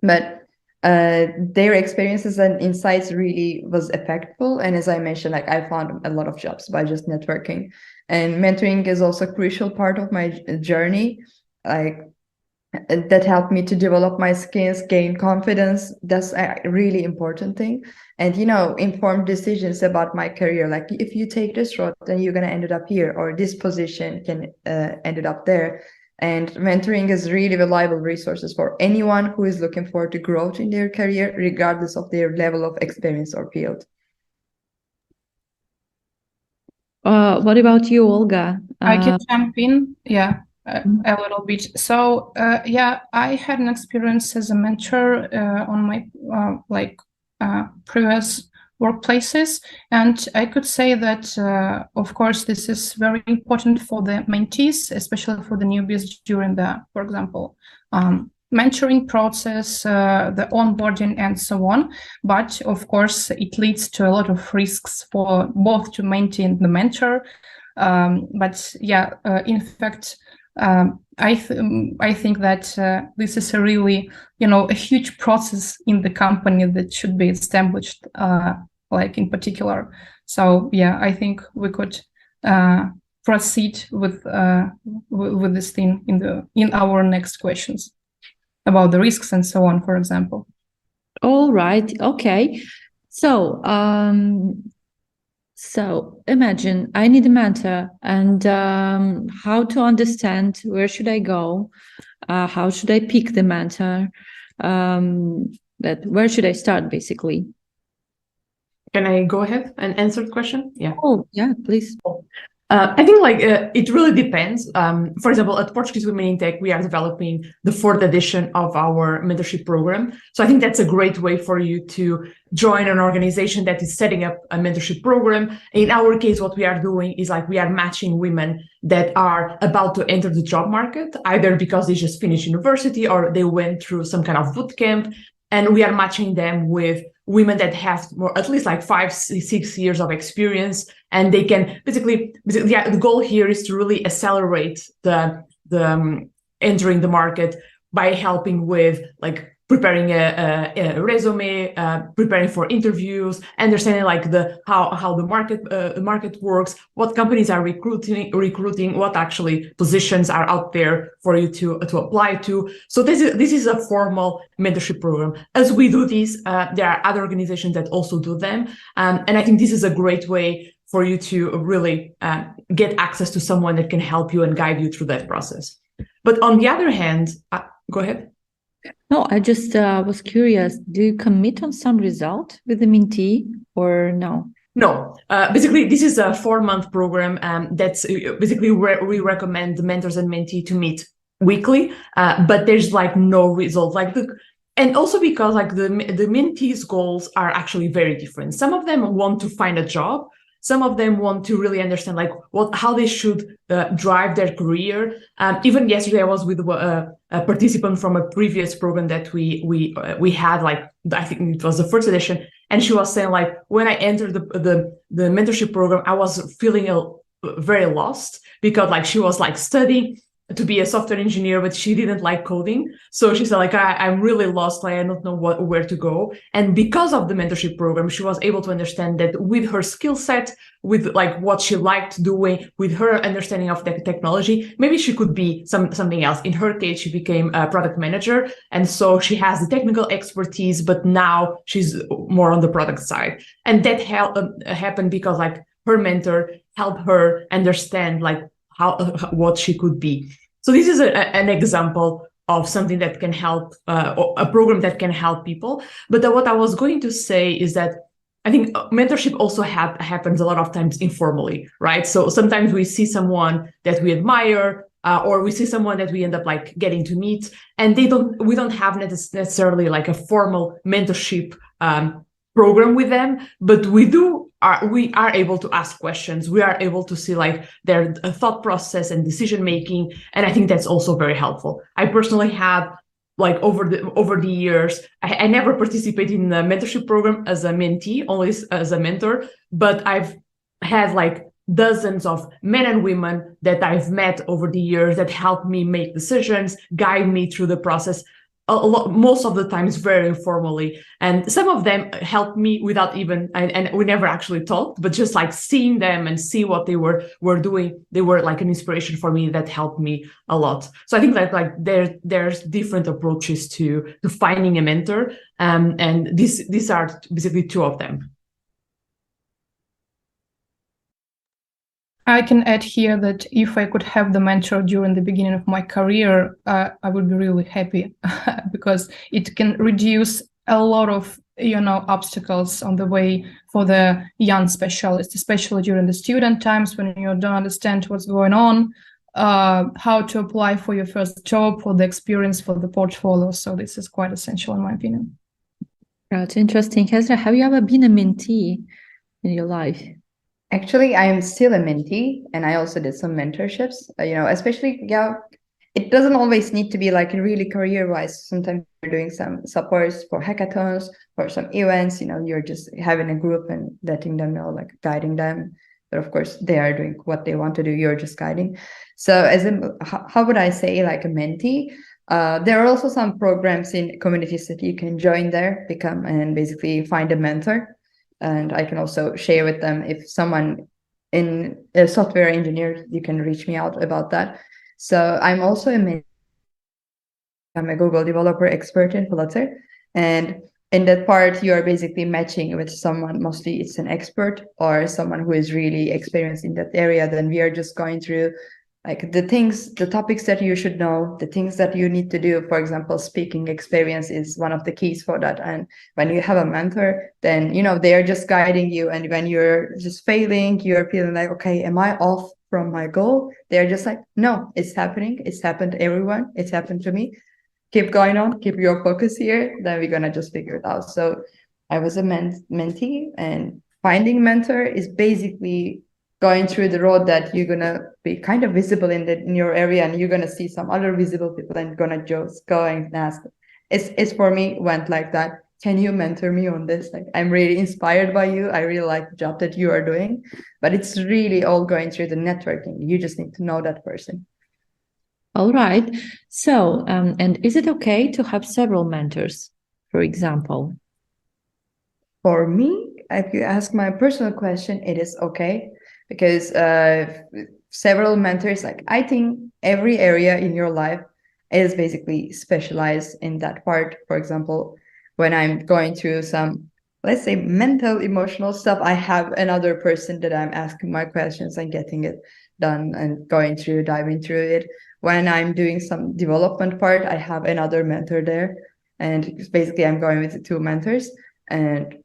But their experiences and insights really was effective. And as I mentioned, like I found a lot of jobs by just networking. And mentoring is also a crucial part of my journey. Like that helped me to develop my skills, gain confidence. That's a really important thing. And, you know, informed decisions about my career. Like if you take this route, then you're going to end up here, or this position can end up there. And mentoring is really reliable resources for anyone who is looking forward to growth in their career, regardless of their level of experience or field. What about you, Olga? I can jump in. Yeah. A little bit. So yeah, I had an experience as a mentor on my previous workplaces, and I could say that of course this is very important for the mentees, especially for the newbies during the, for example, mentoring process, the onboarding and so on. But of course it leads to a lot of risks for both to mentee and the mentor. But yeah, in fact, I think that this is a really, a huge process in the company that should be established, like in particular. So yeah, I think we could proceed with this thing in our next questions about the risks and so on, for example. All right. Okay. So So imagine I need a mentor, and how to understand where should I go, how should I pick the mentor, where should I start basically? Can I go ahead and answer the question? Yeah. Oh, yeah, please. I think it really depends. For example, at Portuguese Women in Tech, we are developing the 4th edition of our mentorship program. So I think that's a great way for you to join an organization that is setting up a mentorship program. In our case, what we are doing is we are matching women that are about to enter the job market, either because they just finished university or they went through some kind of boot camp. And we are matching them with women that have at least 5-6 years of experience, and they can basically the goal here is to really accelerate the entering the market by helping with preparing a resume, preparing for interviews, understanding how the market works, what companies are recruiting, what actually positions are out there for you to apply to. So this is a formal mentorship program. As we do this, there are other organizations that also do them, and I think this is a great way for you to really get access to someone that can help you and guide you through that process. But on the other hand, go ahead. No, I just was curious. Do you commit on some result with the mentee or no? No, basically, this is a 4-month program that's basically where we recommend the mentors and mentee to meet weekly, but there's like no result. And also because like the mentees' goals are actually very different. Some of them want to find a job. Some of them want to really understand like how they should drive their career. Even yesterday, I was with a participant from a previous program that we had. Like I think it was the first edition, and she was saying like when I entered the mentorship program, I was feeling very lost because like she was like studying to be a software engineer, but she didn't like coding. So she said like, I'm really lost. Like, I don't know where to go. And because of the mentorship program, she was able to understand that with her skill set, with like what she liked doing, with her understanding of the technology, maybe she could be something else. In her case, she became a product manager. And so she has the technical expertise, but now she's more on the product side. And that happened because like her mentor helped her understand like what she could be. So this is an example of something that can help, a program that can help people. But what I was going to say is that I think mentorship also happens a lot of times informally, right? So sometimes we see someone that we admire, or we see someone that we end up like getting to meet, and we don't have necessarily like a formal mentorship program with them, but we are able to ask questions. We are able to see like their thought process and decision making, and I think that's also very helpful. I personally have like over the years, I never participated in the mentorship program as a mentee, only as a mentor, but I've had like dozens of men and women that I've met over the years that help me make decisions, guide me through the process. Most of the times very informally, and some of them helped me without even, and we never actually talked, but just like seeing them and see what they were doing, they were like an inspiration for me that helped me a lot. So I think that like there's different approaches to finding a mentor, and these are basically two of them. I can add here that if I could have the mentor during the beginning of my career, I would be really happy because it can reduce a lot of obstacles on the way for the young specialists, especially during the student times when you don't understand what's going on, how to apply for your first job, for the experience, for the portfolio. So this is quite essential in my opinion. That's interesting. Esra, have you ever been a mentee in your life? Actually, I am still a mentee, and I also did some mentorships, especially, it doesn't always need to be like really career-wise. Sometimes you're doing some supports for hackathons, for some events, you're just having a group and letting them know, like guiding them. But of course, they are doing what they want to do. You're just guiding. So how would I say like a mentee? There are also some programs in communities that you can join there, become, and basically find a mentor. And I can also share with them if someone in a software engineer, you can reach me out about that. So I'm also I'm a Google developer expert in Flutter. And in that part, you are basically matching with someone, mostly it's an expert or someone who is really experienced in that area. Then we are just going through like the topics that you should know, the things that you need to do. For example, speaking experience is one of the keys for that. And when you have a mentor, then, they are just guiding you. And when you're just failing, you're feeling like, okay, am I off from my goal? They're just like, no, it's happening. It's happened to everyone. It's happened to me. Keep going on, keep your focus here. Then we're going to just figure it out. So I was a mentee, and finding mentor is basically going through the road that you're going to be kind of visible in your area, and you're going to see some other visible people and going to just go and ask. It's for me went like that. Can you mentor me on this? Like, I'm really inspired by you. I really like the job that you are doing, but it's really all going through the networking. You just need to know that person. All right. So, and is it okay to have several mentors, for example? For me, if you ask my personal question, it is okay. Because several mentors, like I think every area in your life is basically specialized in that part. For example, when I'm going through some let's say, mental, emotional stuff, I have another person that I'm asking my questions and getting it done and diving through it. When I'm doing some development part, I have another mentor there. And basically, I'm going with 2 mentors. And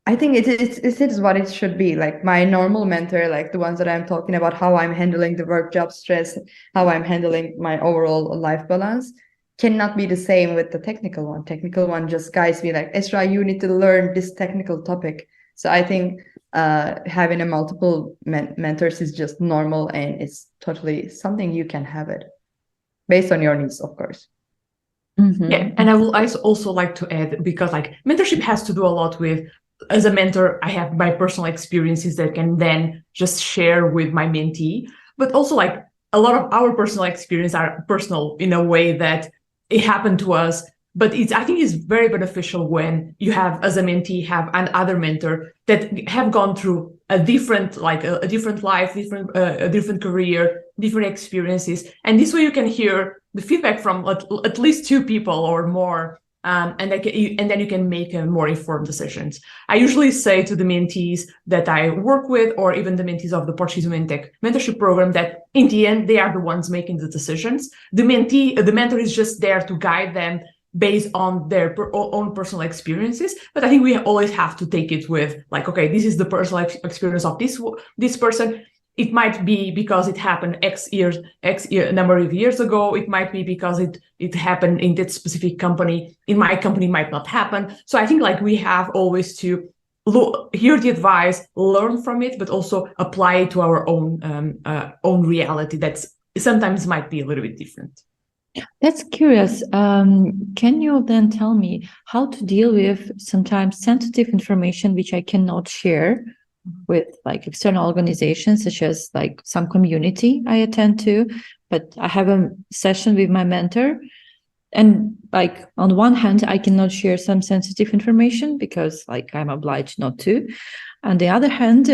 I think it is what it should be. Like my normal mentor, like the ones that I'm talking about, how I'm handling the work job stress, how I'm handling my overall life balance, cannot be the same with the technical one. Technical one just guides me like, Esra, you need to learn this technical topic. So I think having a multiple mentors is just normal, and it's totally something you can have it based on your needs, of course. Yeah, and I will also like to add, because like mentorship has to do a lot with, as a mentor, I have my personal experiences that can then just share with my mentee, but also like a lot of our personal experiences are personal in a way that it happened to us. But I think it's very beneficial when you have, as a mentee, have another mentor that have gone through a different, like a different life, a different career, different experiences, and this way you can hear the feedback from at least 2 people or more. And then you can make more informed decisions. I usually say to the mentees that I work with, or even the mentees of the Portuguese Women in Tech mentorship program, that in the end, they are the ones making the decisions. The mentor is just there to guide them based on their own personal experiences. But I think we always have to take it with like, okay, this is the personal experience of this person. It might be because it happened X number of years ago. It might be because it happened in that specific company. In my company, it might not happen. So I think like we have always to hear the advice, learn from it, but also apply it to our own reality. That's sometimes might be a little bit different. That's curious. Can you then tell me how to deal with sometimes sensitive information which I cannot share with like external organizations, such as like some community I attend to, but I have a session with my mentor, and like on one hand I cannot share some sensitive information because like I'm obliged not to. On the other hand,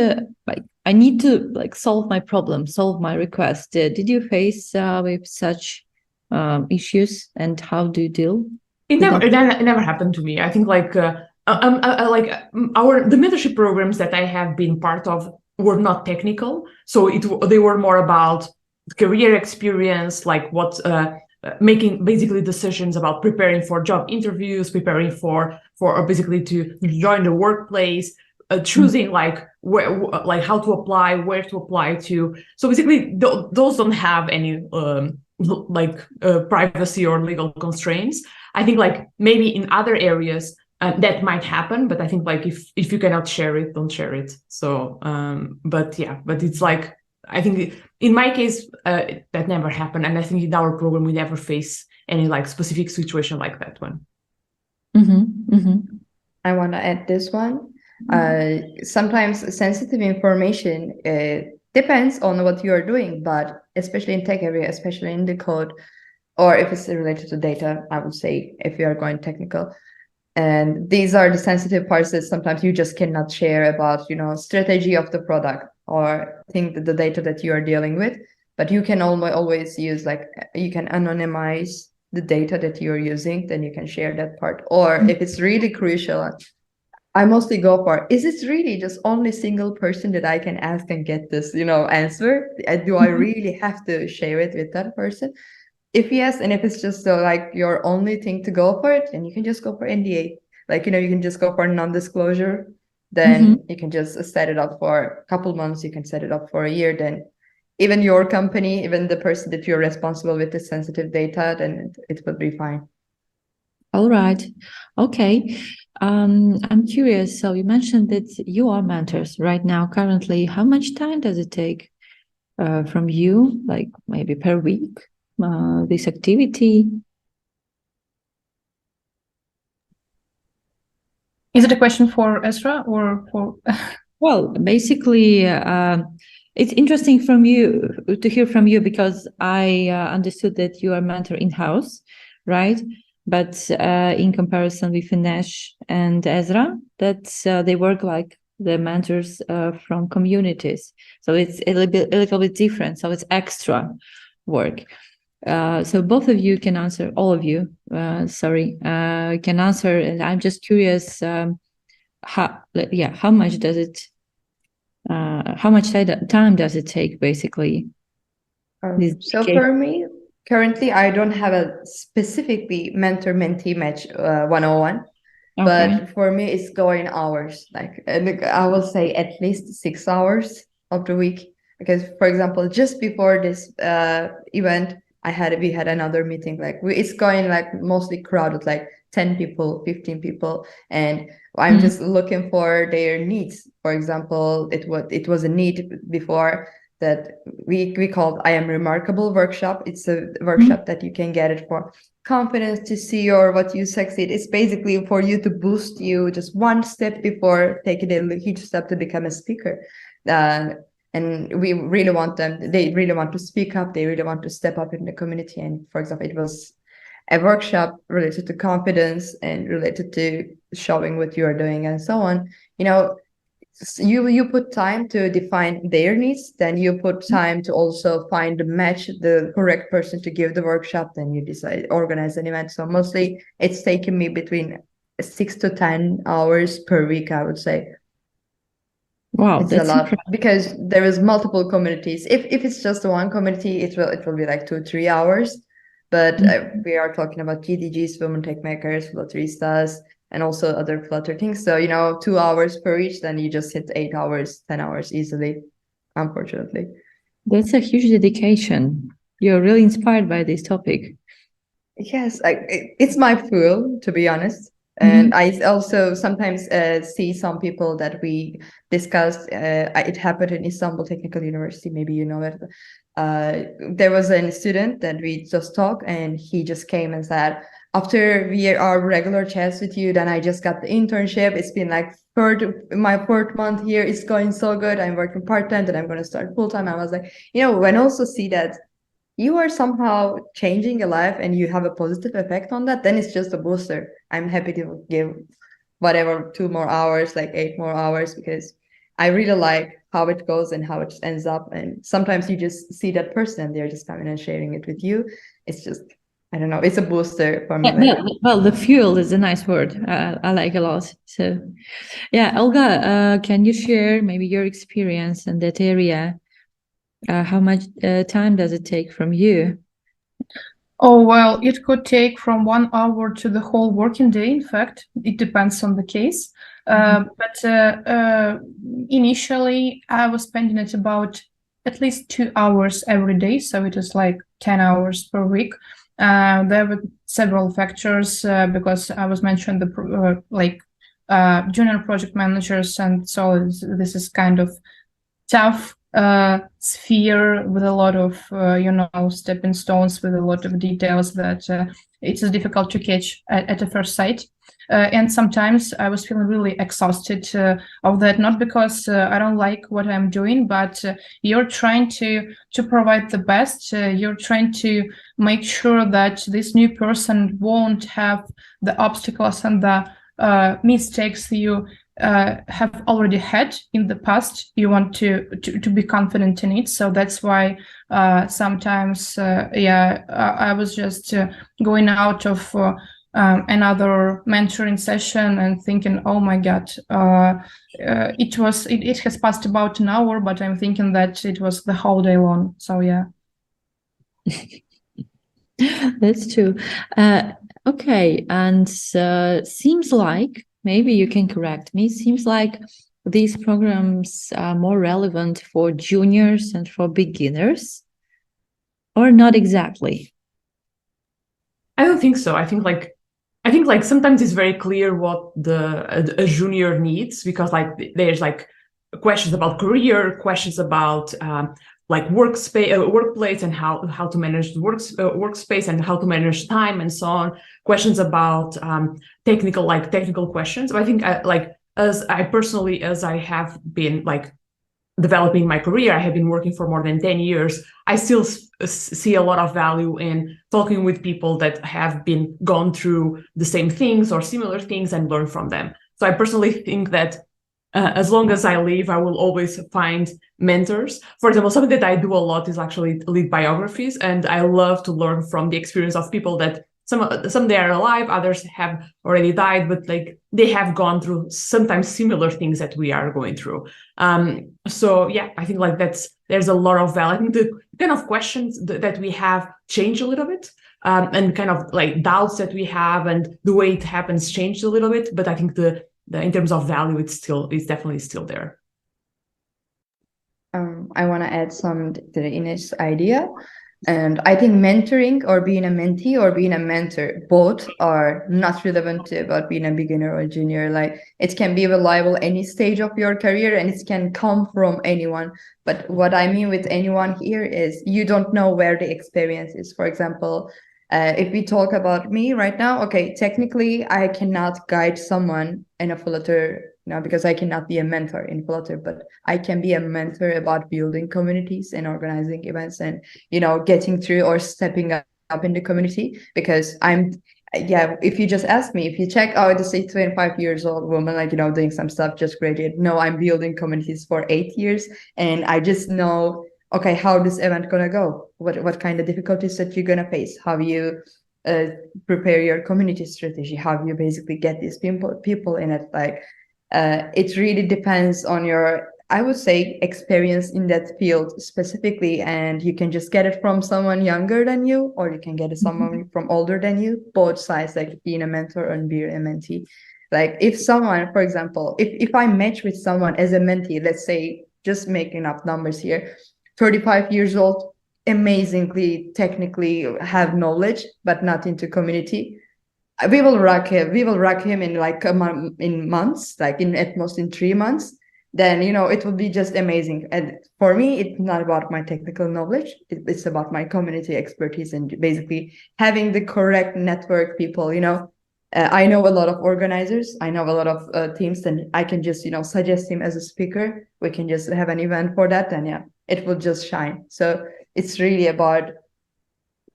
like I need to like solve my problem, solve my request. Did you face with such issues, and how do you deal? It never happened to me. I think like the mentorship programs that I have been part of were not technical, so they were more about career experience, like what making basically decisions about preparing for job interviews, preparing for basically to join the workplace, choosing like where, like how to apply, where to apply to. So basically, those don't have any privacy or legal constraints. I think like maybe in other areas that might happen, but I think like if you cannot share it, don't share it. So but it's like, I think in my case that never happened, and I think in our program we never face any like specific situation like that one. I want to add this one. Sometimes sensitive information depends on what you are doing, but especially in tech area, especially in the code, or if it's related to data, I would say if you are going technical. And these are the sensitive parts that sometimes you just cannot share about, strategy of the product or the data that you are dealing with. But you can always use, like, you can anonymize the data that you're using, then you can share that part. Or if it's really crucial, I mostly go for, is it really just only single person that I can ask and get this, answer? Do I really have to share it with that person? If yes, and if it's just like your only thing to go for it, then you can just go for NDA. Like, you can just go for non-disclosure. Then you can just set it up for a couple months. You can set it up for a year. Then even your company, even the person that you're responsible with the sensitive data, then it will be fine. All right. Okay. I'm curious. So you mentioned that you are mentors right now. Currently, how much time does it take from you, like maybe per week, this activity? Is it a question for Esra or for? Well, basically, it's interesting to hear from you, because I understood that you are mentor in-house, right? But in comparison with Inês and Esra, they work like the mentors from communities. So it's a little bit different. So it's extra work. So both of you can answer, all of you, can answer. And I'm just curious, how much does it how much time does it take basically? So for me, currently, I don't have a specifically mentor-mentee match 101, but for me, it's going hours. Like, and I will say at least 6 hours of the week. Because, for example, just before this event, we had another meeting. Like, it's going like mostly crowded, like 10 people, 15 people, and I'm just looking for their needs. For example, it was a need before that we called I Am Remarkable workshop. It's a workshop that you can get it for confidence to see or what you succeed. It's basically for you to boost you just one step before taking a huge step to become a speaker. And we really want them, they really want to speak up, they really want to step up in the community. And for example, it was a workshop related to confidence and related to showing what you are doing and so on. You know, you put time to define their needs, then you put time to also find the match, the correct person to give the workshop, then you decide organize an event. So mostly it's taken me between 6 to 10 hours per week, I would say. Wow, it's a lot because there is multiple communities. If it's just one community, it will be like 2-3 hours. But we are talking about GDGs, women tech makers, Flutteristas, and also other Flutter things. So, 2 hours per each, then you just hit 8 hours, 10 hours easily, unfortunately. That's a huge dedication. You're really inspired by this topic. Yes, it's my fuel, to be honest. And I also sometimes see some people that we discussed. It happened in Istanbul Technical University. Maybe you know it. There was a student that we just talked, and he just came and said, after our regular chats with you, then I just got the internship. It's been like my fourth month here. It's going so good. I'm working part-time, then I'm going to start full-time. I was like, when I also see that you are somehow changing your life and you have a positive effect on that, then it's just a booster. I'm happy to give whatever 2 more hours, like 8 more hours, because I really like how it goes and how it ends up. And sometimes you just see that person and they're just coming and sharing it with you. It's just, I don't know, it's a booster for me. Well, the fuel is a nice word. I like a lot. So yeah, Olga, can you share maybe your experience in that area? How much time does it take from you? Oh, well, it could take from 1 hour to the whole working day. In fact, it depends on the case. But initially, I was spending it about at least 2 hours every day. So it is like 10 hours per week. There were several factors because I was mentioned junior project managers. And so this is kind of tough sphere with a lot of stepping stones, with a lot of details that it's difficult to catch at the first sight. And sometimes I was feeling really exhausted of that, not because I don't like what I'm doing, but you're trying to provide the best. You're trying to make sure that this new person won't have the obstacles and the mistakes you have already had in the past. You want to be confident in it. So that's why sometimes, I was just going out of another mentoring session and thinking, oh my God, it has passed about an hour, but I'm thinking that it was the whole day long. So yeah. That's true. Okay, and seems like, maybe you can correct me, seems like these programs are more relevant for juniors and for beginners, or not exactly? I don't think so. I think sometimes it's very clear what a junior needs, because there's questions about career, questions about workplace and how to manage the workspace and how to manage time and so on. Questions about technical questions. But I think as I have been developing my career, I have been working for more than 10 years. I still see a lot of value in talking with people that have gone through the same things or similar things and learn from them. So I personally think that as long as I live, I will always find mentors. For example, something that I do a lot is actually read biographies, and I love to learn from the experience of people that some they are alive, others have already died, but like they have gone through sometimes similar things that we are going through. So yeah, I think like there's a lot of value. I think the kind of questions that we have change a little bit, and kind of like doubts that we have and the way it happens changed a little bit. But I think the in terms of value, it's definitely still there. I want to add some to the Inês idea. And I think mentoring or being a mentee or being a mentor, both are not relevant to about being a beginner or junior. Like it can be reliable any stage of your career and it can come from anyone. But what I mean with anyone here is you don't know where the experience is. For example, if we talk about me right now, okay, technically I cannot guide someone in a Flutter because I cannot be a mentor in Flutter, but I can be a mentor about building communities and organizing events and, getting through or stepping up in the community because if you just ask me, if you check, this is a 25 years old woman, doing some stuff, just graduated. No, I'm building communities for 8 years and I just know, okay, how this event gonna go? What kind of difficulties that you're gonna face? How you prepare your community strategy? How you basically get these people in it? Like, it really depends on your, I would say, experience in that field specifically, and you can just get it from someone younger than you, or you can get it someone from older than you. Both sides, like being a mentor and being a mentee. Like if someone, for example, if I match with someone as a mentee, let's say, just making up numbers here, 35 years old, amazingly technically have knowledge, but not into community. We will rock him. We will rock him in like in months, like at most in 3 months. Then it will be just amazing. And for me, it's not about my technical knowledge. It's about my community expertise and basically having the correct network people. I know a lot of organizers. I know a lot of teams, and I can just suggest him as a speaker. We can just have an event for that, and it will just shine. So it's really about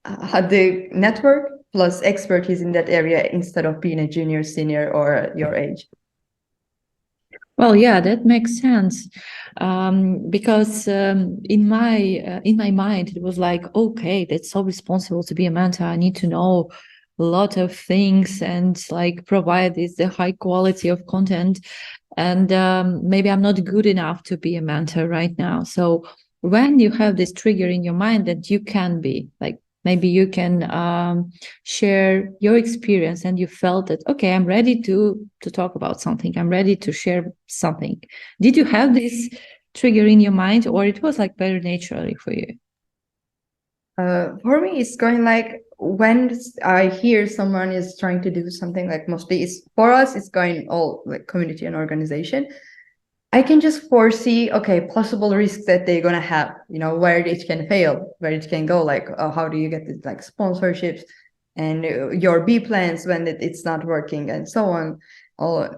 the network plus expertise in that area instead of being a junior, senior, or your age. Well, yeah, that makes sense. Because in my mind, it was like, okay, that's so responsible to be a mentor. I need to know a lot of things and like provide the high quality of content. And maybe I'm not good enough to be a mentor right now. So when you have this trigger in your mind that you can be, like, maybe you can share your experience and you felt that, okay, I'm ready to talk about something. I'm ready to share something. Did you have this trigger in your mind, or it was like very naturally for you? For me, it's going like when I hear someone is trying to do something, like mostly for us, it's going all like community and organization. I can just foresee, okay, possible risks that they're going to have, where it can fail, where it can go, like how do you get this, like sponsorships and your B plans when it's not working and so on. Or,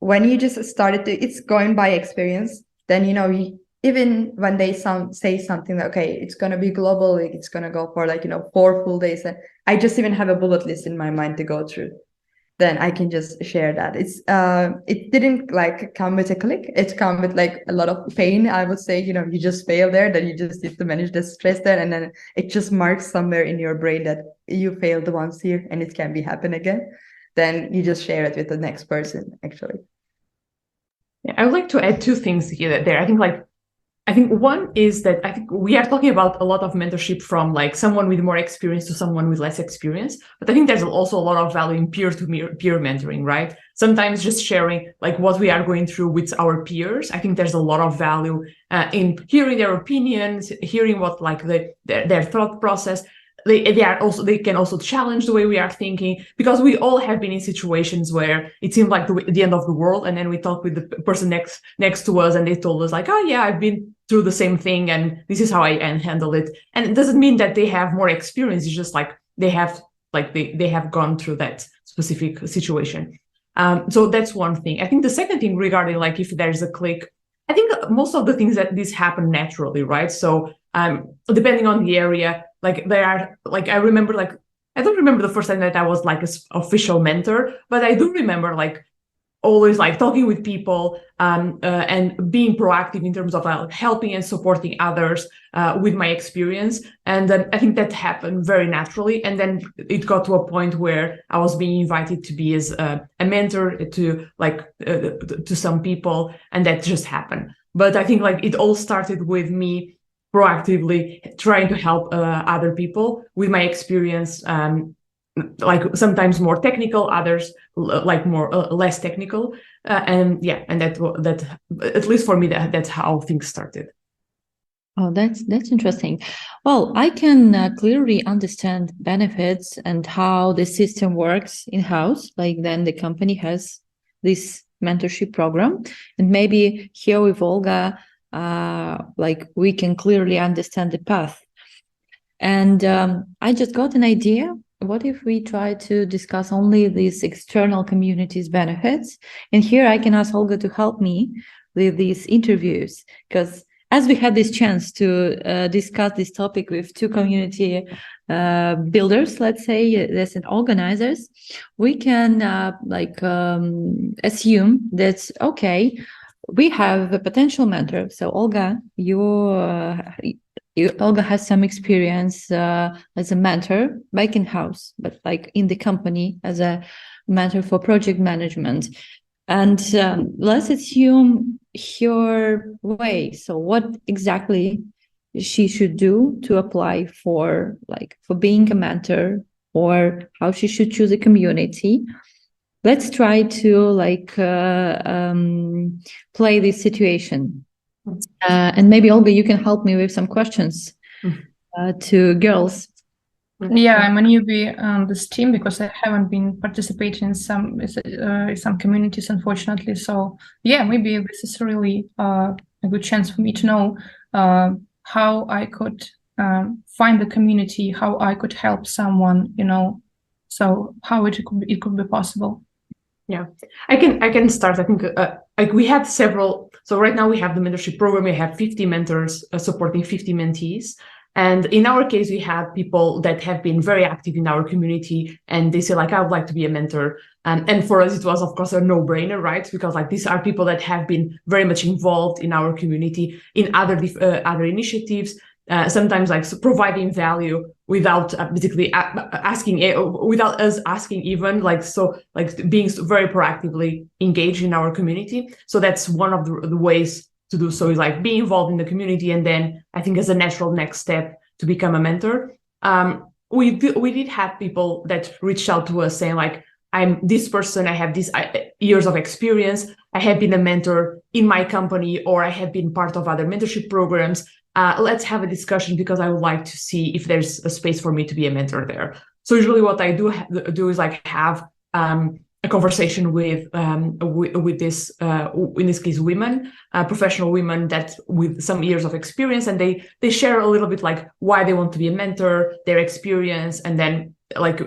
when you just started to, it's going by experience, then, even when they say something like, okay, it's going to be global, like it's going to go for like, 4 full days. And I just even have a bullet list in my mind to go through. Then I can just share that. It didn't like come with a click. It come with like a lot of pain. I would say, you just fail there, then you just need to manage the stress there. And then it just marks somewhere in your brain that you failed once here and it can be happen again. Then you just share it with the next person, actually. Yeah, I would like to add 2 things here there. I think one is that I think we are talking about a lot of mentorship from like someone with more experience to someone with less experience. But I think there's also a lot of value in peer mentoring, right? Sometimes just sharing like what we are going through with our peers. I think there's a lot of value in hearing their opinions, hearing what like their thought process. They can also challenge the way we are thinking, because we all have been in situations where it seemed like the end of the world, and then we talked with the person next to us and they told us like, oh yeah, I've been through the same thing and this is how I handle it. And it doesn't mean that they have more experience. It's just like they have gone through that specific situation. So that's one thing. I think the second thing regarding like if there's a click, I think most of the things that this happen naturally, right? So depending on the area, like there are like I remember like I don't remember the first time that I was like an official mentor, but I do remember like always like talking with people and being proactive in terms of helping and supporting others with my experience. And then I think that happened very naturally. And then it got to a point where I was being invited to be as a mentor to some people, and that just happened. But I think like it all started with me proactively trying to help other people with my experience, like sometimes more technical, others like more less technical, and that at least for me that's how things started. Oh, that's interesting. Well, I can clearly understand benefits and how the system works in-house. Like then the company has this mentorship program, and maybe here with Olga, like we can clearly understand the path. And I just got an idea. What if we try to discuss only these external communities benefits? And here I can ask Olga to help me with these interviews, because as we had this chance to discuss this topic with two community builders, let's say, this and organizers, we can assume that, okay, we have a potential mentor. So Olga, Olga has some experience as a mentor back in house, but like in the company as a mentor for project management. And let's assume her way. So what exactly she should do to apply for being a mentor, or how she should choose a community. Let's try to play this situation. And maybe Olga, you can help me with some questions to girls. Yeah, I'm a newbie on this team because I haven't been participating in some communities, unfortunately. So yeah, maybe this is really a good chance for me to know how I could find the community, how I could help someone, so how it could be possible. Yeah, I can start. I think we had several. So right now we have the mentorship program. We have 50 mentors supporting 50 mentees. And in our case, we have people that have been very active in our community, and they say like, I would like to be a mentor. And for us, it was, of course, a no-brainer, right? Because like these are people that have been very much involved in our community, in other initiatives, sometimes like providing value without basically asking, without us asking even, being very proactively engaged in our community. So that's one of the ways to do so, is like be involved in the community, and then I think as a natural next step to become a mentor. We did have people that reached out to us saying like, I'm this person, I have these years of experience, I have been a mentor in my company, or I have been part of other mentorship programs. Let's have a discussion because I would like to see if there's a space for me to be a mentor there. So usually what I do is like have a conversation with this, in this case, women, professional women that with some years of experience, and they share a little bit like why they want to be a mentor, their experience, and then like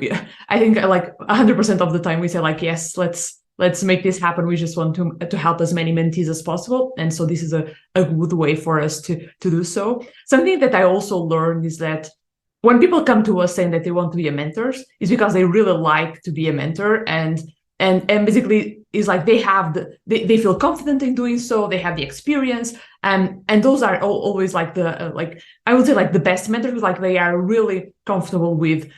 I think like 100% of the time we say like, yes, let's make this happen. We just want to help as many mentees as possible, and so this is a good way for us to do so. Something that I also learned is that when people come to us saying that they want to be a mentor, is because they really like to be a mentor, and basically is like they feel confident in doing so, they have the experience, and those are always like the I would say like the best mentors, like they are really comfortable with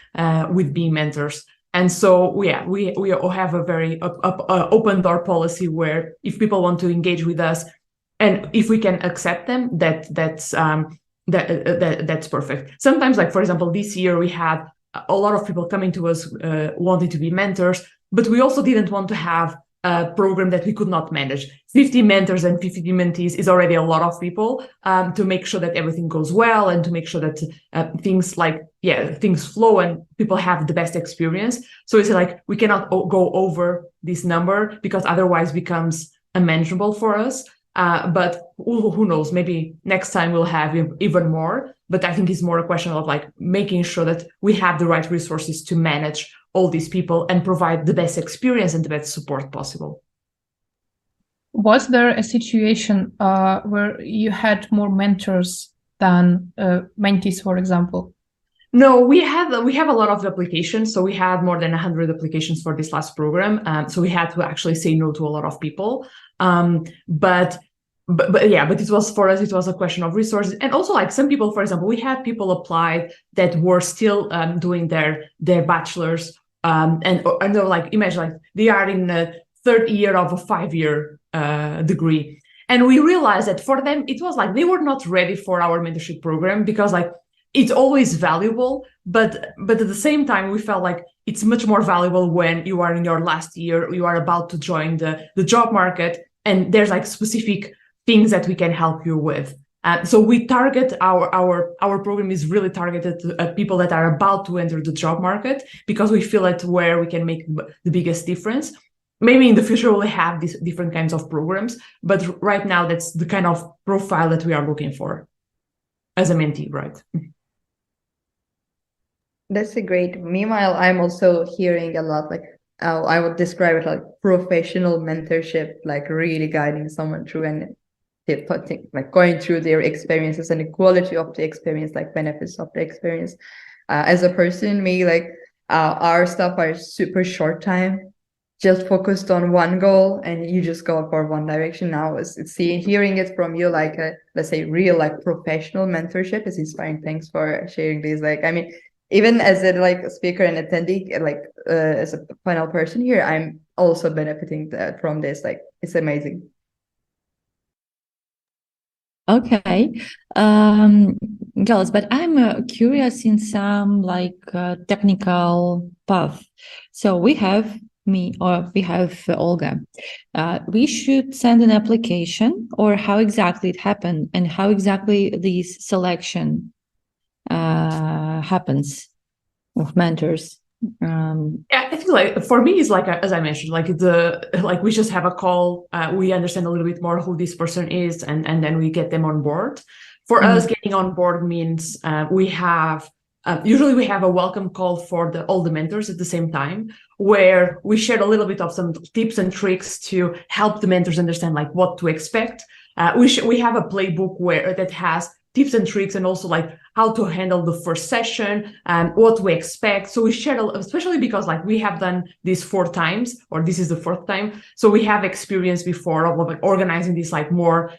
being mentors. And so yeah, we all have a very open door policy where if people want to engage with us, and if we can accept them, that's perfect. Sometimes, like for example, this year we had a lot of people coming to us wanting to be mentors, but we also didn't want to have a program that we could not manage. 50 mentors and 50 mentees is already a lot of people, to make sure that everything goes well and to make sure that things flow and people have the best experience. So it's like we cannot go over this number because otherwise becomes unmanageable for us. But who knows, maybe next time we'll have even more. But I think it's more a question of like making sure that we have the right resources to manage all these people and provide the best experience and the best support possible. Was there a situation where you had more mentors than mentees, for example? No, we have a lot of applications. So we had more than 100 applications for this last program. So we had to actually say no to a lot of people. But it was, for us, it was a question of resources. And also, like, some people, for example, we had people apply that were still doing their bachelor's, and they're like, imagine, like, they are in the third year of a 5-year degree. And we realized that for them, it was like they were not ready for our mentorship program, because, like, it's always valuable, but at the same time, we felt like it's much more valuable when you are in your last year, you are about to join the job market, and there's like specific things that we can help you with. So we target our program is really targeted at people that are about to enter the job market, because we feel it's where we can make the biggest difference. Maybe in the future we'll have these different kinds of programs, but right now that's the kind of profile that we are looking for as a mentee, right? That's a great. Meanwhile, I'm also hearing a lot, like, I would describe it like professional mentorship, like really guiding someone through and like going through their experiences and the quality of the experience, like benefits of the experience. As a person, me, like, our stuff are super short time, just focused on one goal, and you just go for one direction. Now hearing it from you, like, let's say real, like, professional mentorship is inspiring. Thanks for sharing these. Like, I mean, even as a, like, a speaker and attendee, like, as a final person here, I'm also benefiting from this. Like, it's amazing. Okay, girls, but I'm curious in some, like, technical path. So we have me, or we have Olga. We should send an application, or how exactly it happened, and how exactly this selection happens of mentors. Yeah, I think, like, for me, it's like, as I mentioned, like, we just have a call, we understand a little bit more who this person is, and then we get them on board. For us, getting on board means we have usually we have a welcome call for all the mentors at the same time, where we share a little bit of some tips and tricks to help the mentors understand, like, what to expect. We have a playbook that has tips and tricks, and also, like, how to handle the first session and what we expect. So we share, especially because, like, we have done this 4 times, or this is the 4th time. So we have experience before of, like, organizing these, like, more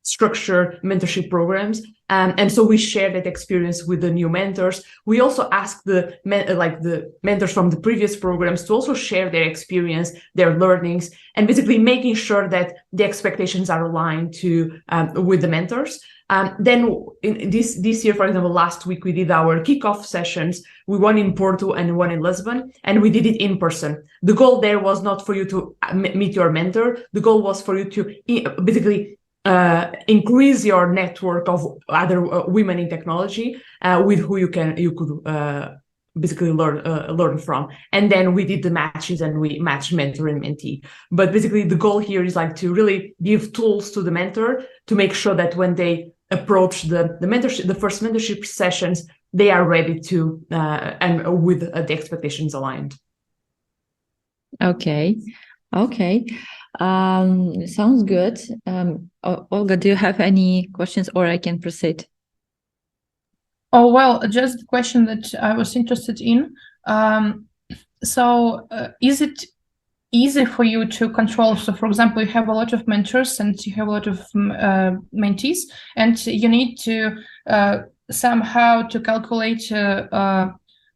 structured mentorship programs. And so we share that experience with the new mentors. We also ask the mentors from the previous programs to also share their experience, their learnings, and basically making sure that the expectations are aligned with the mentors. Then in this year, for example, last week we did our kickoff sessions. We one in Porto and one in Lisbon, and we did it in person. The goal there was not for you to meet your mentor. The goal was for you to basically increase your network of other women in technology with who you could basically learn from. And then we did the matches, and we matched mentor and mentee. But basically the goal here is, like, to really give tools to the mentor to make sure that when they approach the mentorship, the first mentorship sessions, they are ready to and with the expectations aligned. Okay. Sounds good. Olga, do you have any questions, or I can proceed? Oh, well, just the question that I was interested in. So is it easy for you to control? So, for example, you have a lot of mentors and you have a lot of mentees, and you need to somehow to calculate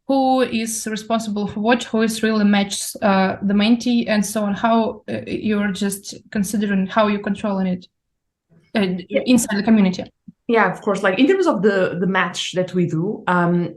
who is responsible for what, who is really matched the mentee, and so on. How you're just considering how you're controlling it inside the community. Yeah, of course. Like, in terms of the match that we do,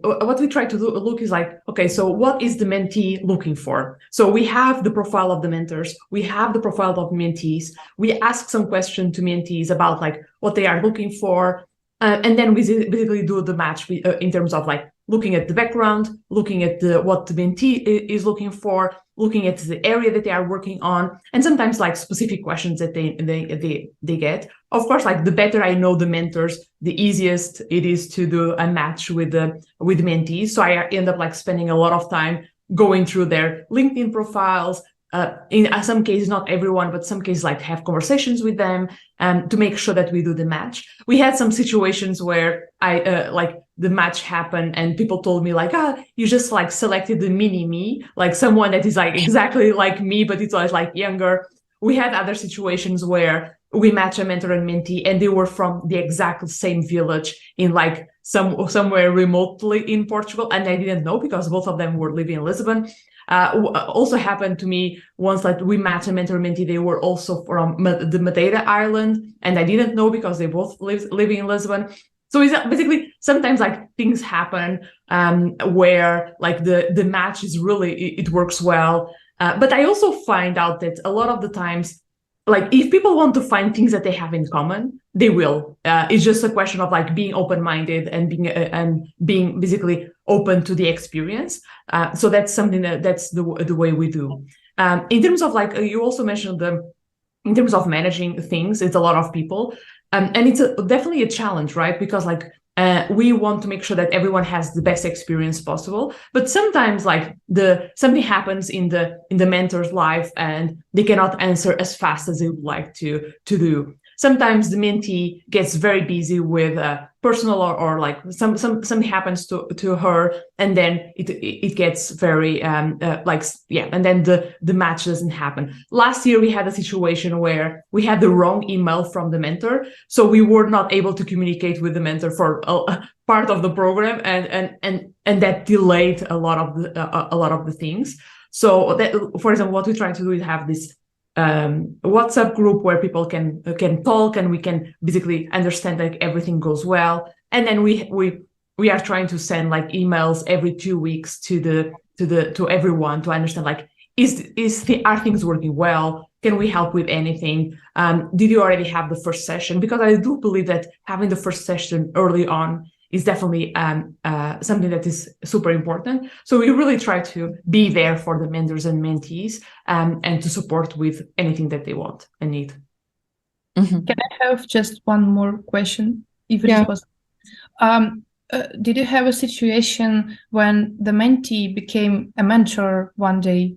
what we try to look is, like, okay, so what is the mentee looking for? So we have the profile of the mentors, we have the profile of mentees, we ask some question to mentees about, like, what they are looking for, and then we basically do the match in terms of, like, looking at the background, looking at what the mentee is looking for, looking at the area that they are working on, and sometimes, like, specific questions that they get. Of course, like, the better I know the mentors, the easiest it is to do a match with mentees. So I end up, like, spending a lot of time going through their LinkedIn profiles, in some cases, not everyone, but some cases, like have conversations with them to make sure that we do the match. We had some situations where like the match happened and people told me like, you just like selected the mini me, like someone that is like exactly like me, but it's always like younger. We had other situations where we match a mentor and mentee and they were from the exact same village in like somewhere remotely in Portugal, and I didn't know because both of them were living in Lisbon. Also happened to me once that we matched a mentor and mentee. They were also from the Madeira Island, and I didn't know because they both living in Lisbon. So it's basically sometimes like things happen where like the match is really, it works well. But I also find out that a lot of the times, like if people want to find things that they have in common, they will. It's just a question of like being open-minded and being basically open to the experience. So that's something that's the way we do. In terms of like, you also mentioned in terms of managing things, it's a lot of people. And it's definitely a challenge, right? Because like we want to make sure that everyone has the best experience possible. But sometimes like something happens in the mentor's life and they cannot answer as fast as they would like to do. Sometimes the mentee gets very busy with personal or like something happens to her, and then it gets very and then the match doesn't happen. Last year we had a situation where we had the wrong email from the mentor, so we were not able to communicate with the mentor for part of the program, and that delayed a lot of the things. So that, for example, what we try to do is have this WhatsApp group where people can talk and we can basically understand like everything goes well, and then we are trying to send like emails every 2 weeks to everyone to understand like are things working well, can we help with anything, did you already have the first session, because I do believe that having the first session early on is definitely something that is super important. So we really try to be there for the mentors and mentees and to support with anything that they want and need. Can I have just one more question, if it is possible? Did you have a situation when the mentee became a mentor one day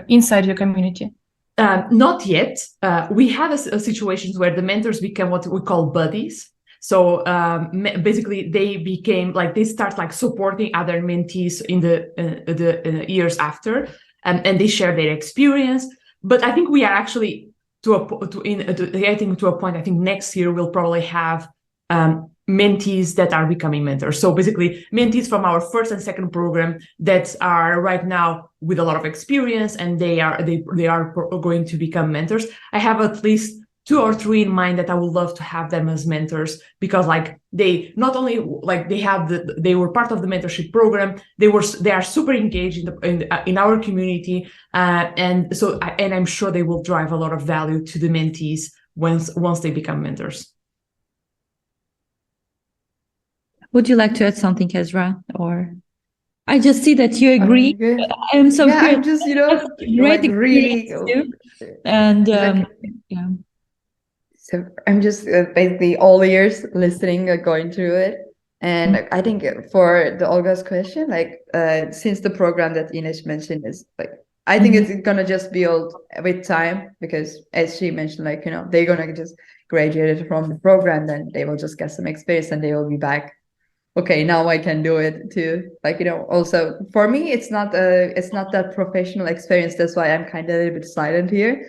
inside your community? Not yet. We had a situations where the mentors became what we call buddies. So basically, they start like supporting other mentees in the years after, and they share their experience. But I think we are actually getting to a point. I think next year we'll probably have mentees that are becoming mentors. So basically, mentees from our first and second program that are right now with a lot of experience, and they are going to become mentors. I have at least 2 or 3 in mind that I would love to have them as mentors, because like they not only like they were part of the mentorship program, they are super engaged in our community, and I'm sure they will drive a lot of value to the mentees once they become mentors. Would you like to add something, Esra? Or I just see that you agree. I'm so yeah, curious. I'm just Great like really too. And yeah. So I'm just basically all ears listening, going through it. And I think for the Olga's question, like since the program that Inês mentioned is like, I think it's gonna just build with time, because as she mentioned, like, they're gonna just graduate from the program, then they will just get some experience and they will be back. Okay, now I can do it too. Like, also for me, it's not that professional experience. That's why I'm kind of a little bit silent here.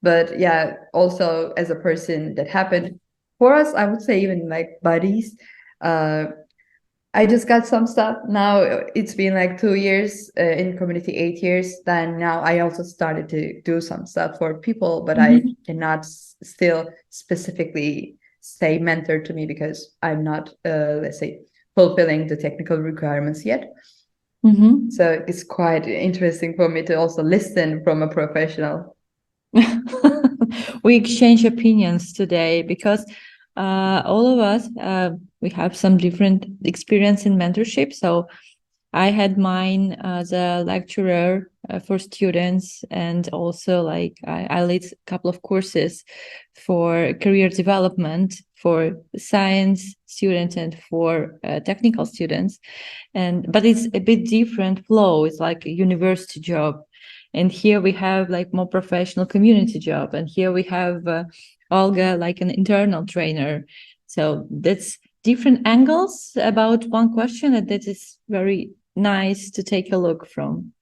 But yeah, also as a person that happened for us, I would say even like buddies. I just got some stuff. Now it's been like 2 years in community, 8 years. Then now I also started to do some stuff for people, but I cannot still specifically say mentor to me because I'm not, let's say, fulfilling the technical requirements yet. So it's quite interesting for me to also listen from a professional. We exchange opinions today because all of us we have some different experience in mentorship. So I had mine as a lecturer for students, and also like I lead a couple of courses for career development for science students and for technical students, but it's a bit different flow. It's like a university job. And here we have like more professional community job. And here we have Olga, like an internal trainer. So that's different angles about one question, and that is very nice to take a look from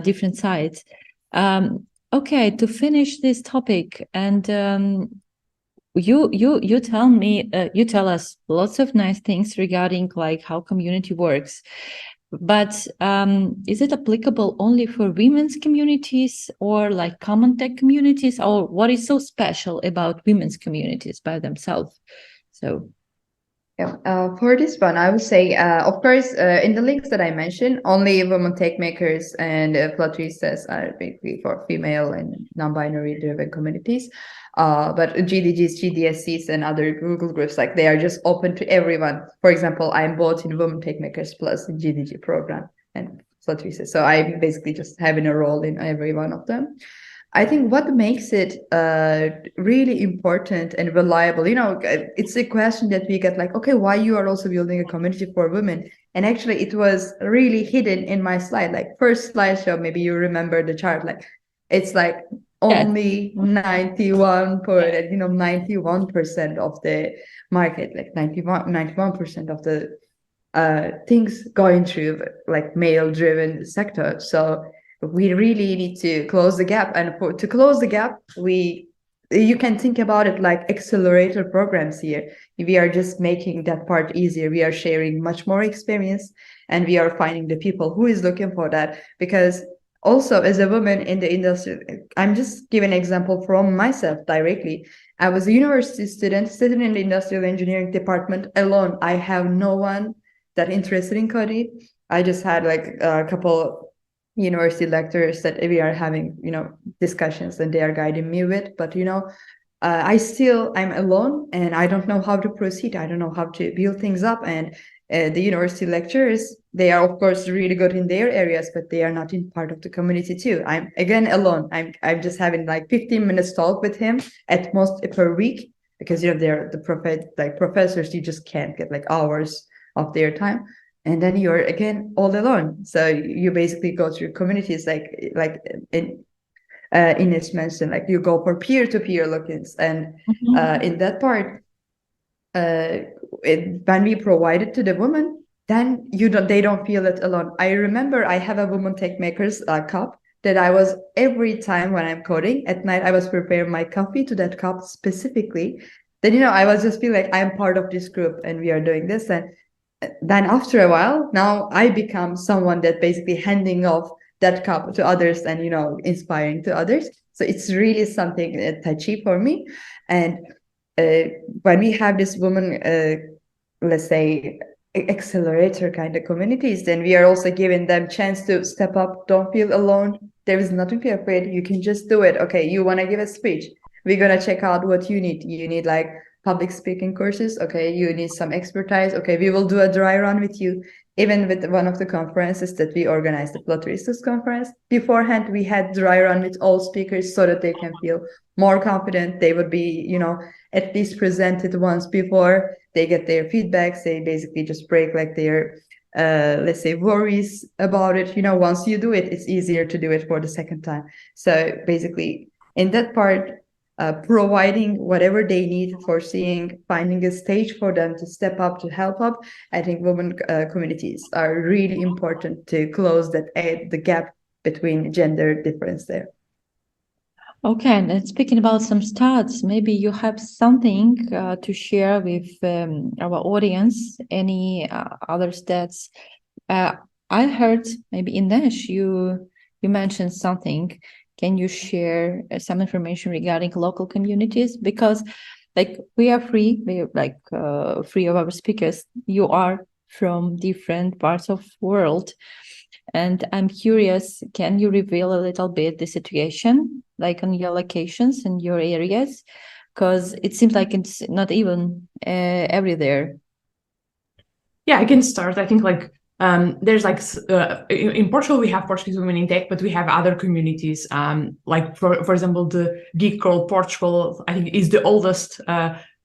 different sides. Okay, to finish this topic, and you tell me, you tell us lots of nice things regarding like how community works. But is it applicable only for women's communities or like common tech communities, or what is so special about women's communities by themselves? So, yeah, for this one, I would say, of course, in the links that I mentioned, only women tech makers and Flutteristas are basically for female and non-binary driven communities. But GDGs, GDSCs, and other Google groups, like they are just open to everyone. For example, I'm both in Women Tech Makers Plus, the GDG program, and Flutteristas. So I'm basically just having a role in every one of them. I think what makes it really important and reliable, you know, it's a question that we get like, okay, why you are also building a community for women? And actually it was really hidden in my slide, like first slideshow, maybe you remember the chart, like it's like only 91%, you know, 91% of the market, like 91% of the things going through like male driven sector. So we really need to close the gap, and to close the gap, you can think about it like accelerator programs here. We are just making that part easier. We are sharing much more experience, and we are finding the people who is looking for that. Because also as a woman in the industry, I'm just giving an example from myself directly. I was a university student sitting in the industrial engineering department alone. I have no one that interested in coding. I just had like a couple university lecturers that we are having, you know, discussions, and they are guiding me with, but you know, I'm alone and I don't know how to proceed. I don't know how to build things up. And the university lecturers, they are of course really good in their areas, but they are not in part of the community too. I'm again alone. I'm just having like 15 minutes talk with him at most per week, because you know they're the professors, you just can't get like hours of their time. And then you're again all alone. So you basically go through communities like Inês mentioned, like you go for peer-to-peer look-ins. And in that part, when we provide it to the woman, then they don't feel it alone. I remember I have a Women Tech Makers cup that I was, every time when I'm coding at night, I was preparing my coffee to that cup specifically. Then, you know, I was just feel like I'm part of this group and we are doing this. And then after a while, now I become someone that basically handing off that cup to others and, you know, inspiring to others. So it's really something touchy for me. And when we have this woman, let's say, accelerator kind of communities, then we are also giving them chance to step up. Don't feel alone. There is nothing to be afraid. You can just do it. Okay, you want to give a speech. We're going to check out what you need. You need like public speaking courses. Okay, you need some expertise. Okay, we will do a dry run with you. Even with one of the conferences that we organized, the Flutteristas conference, beforehand, we had dry run with all speakers so that they can feel more confident. They would be, you know, at least presented once before they get their feedbacks. They basically just break like their, let's say, worries about it. You know, once you do it, it's easier to do it for the second time. So basically, in that part, providing whatever they need for finding a stage for them to step up, to help up. I think women communities are really important to close the gap between gender difference there. Okay, and speaking about some stats, maybe you have something to share with our audience, any other stats. I heard maybe Inês, you mentioned something. Can you share some information regarding local communities? Because like we are free, three of our speakers, you are from different parts of the world. And I'm curious, can you reveal a little bit the situation, like on your locations and your areas? Because it seems like it's not even everywhere. Yeah, I can start. I think like there's like in Portugal we have Portuguese women in tech, but we have other communities. Like for example, the Geek Girl Portugal, I think, is the oldest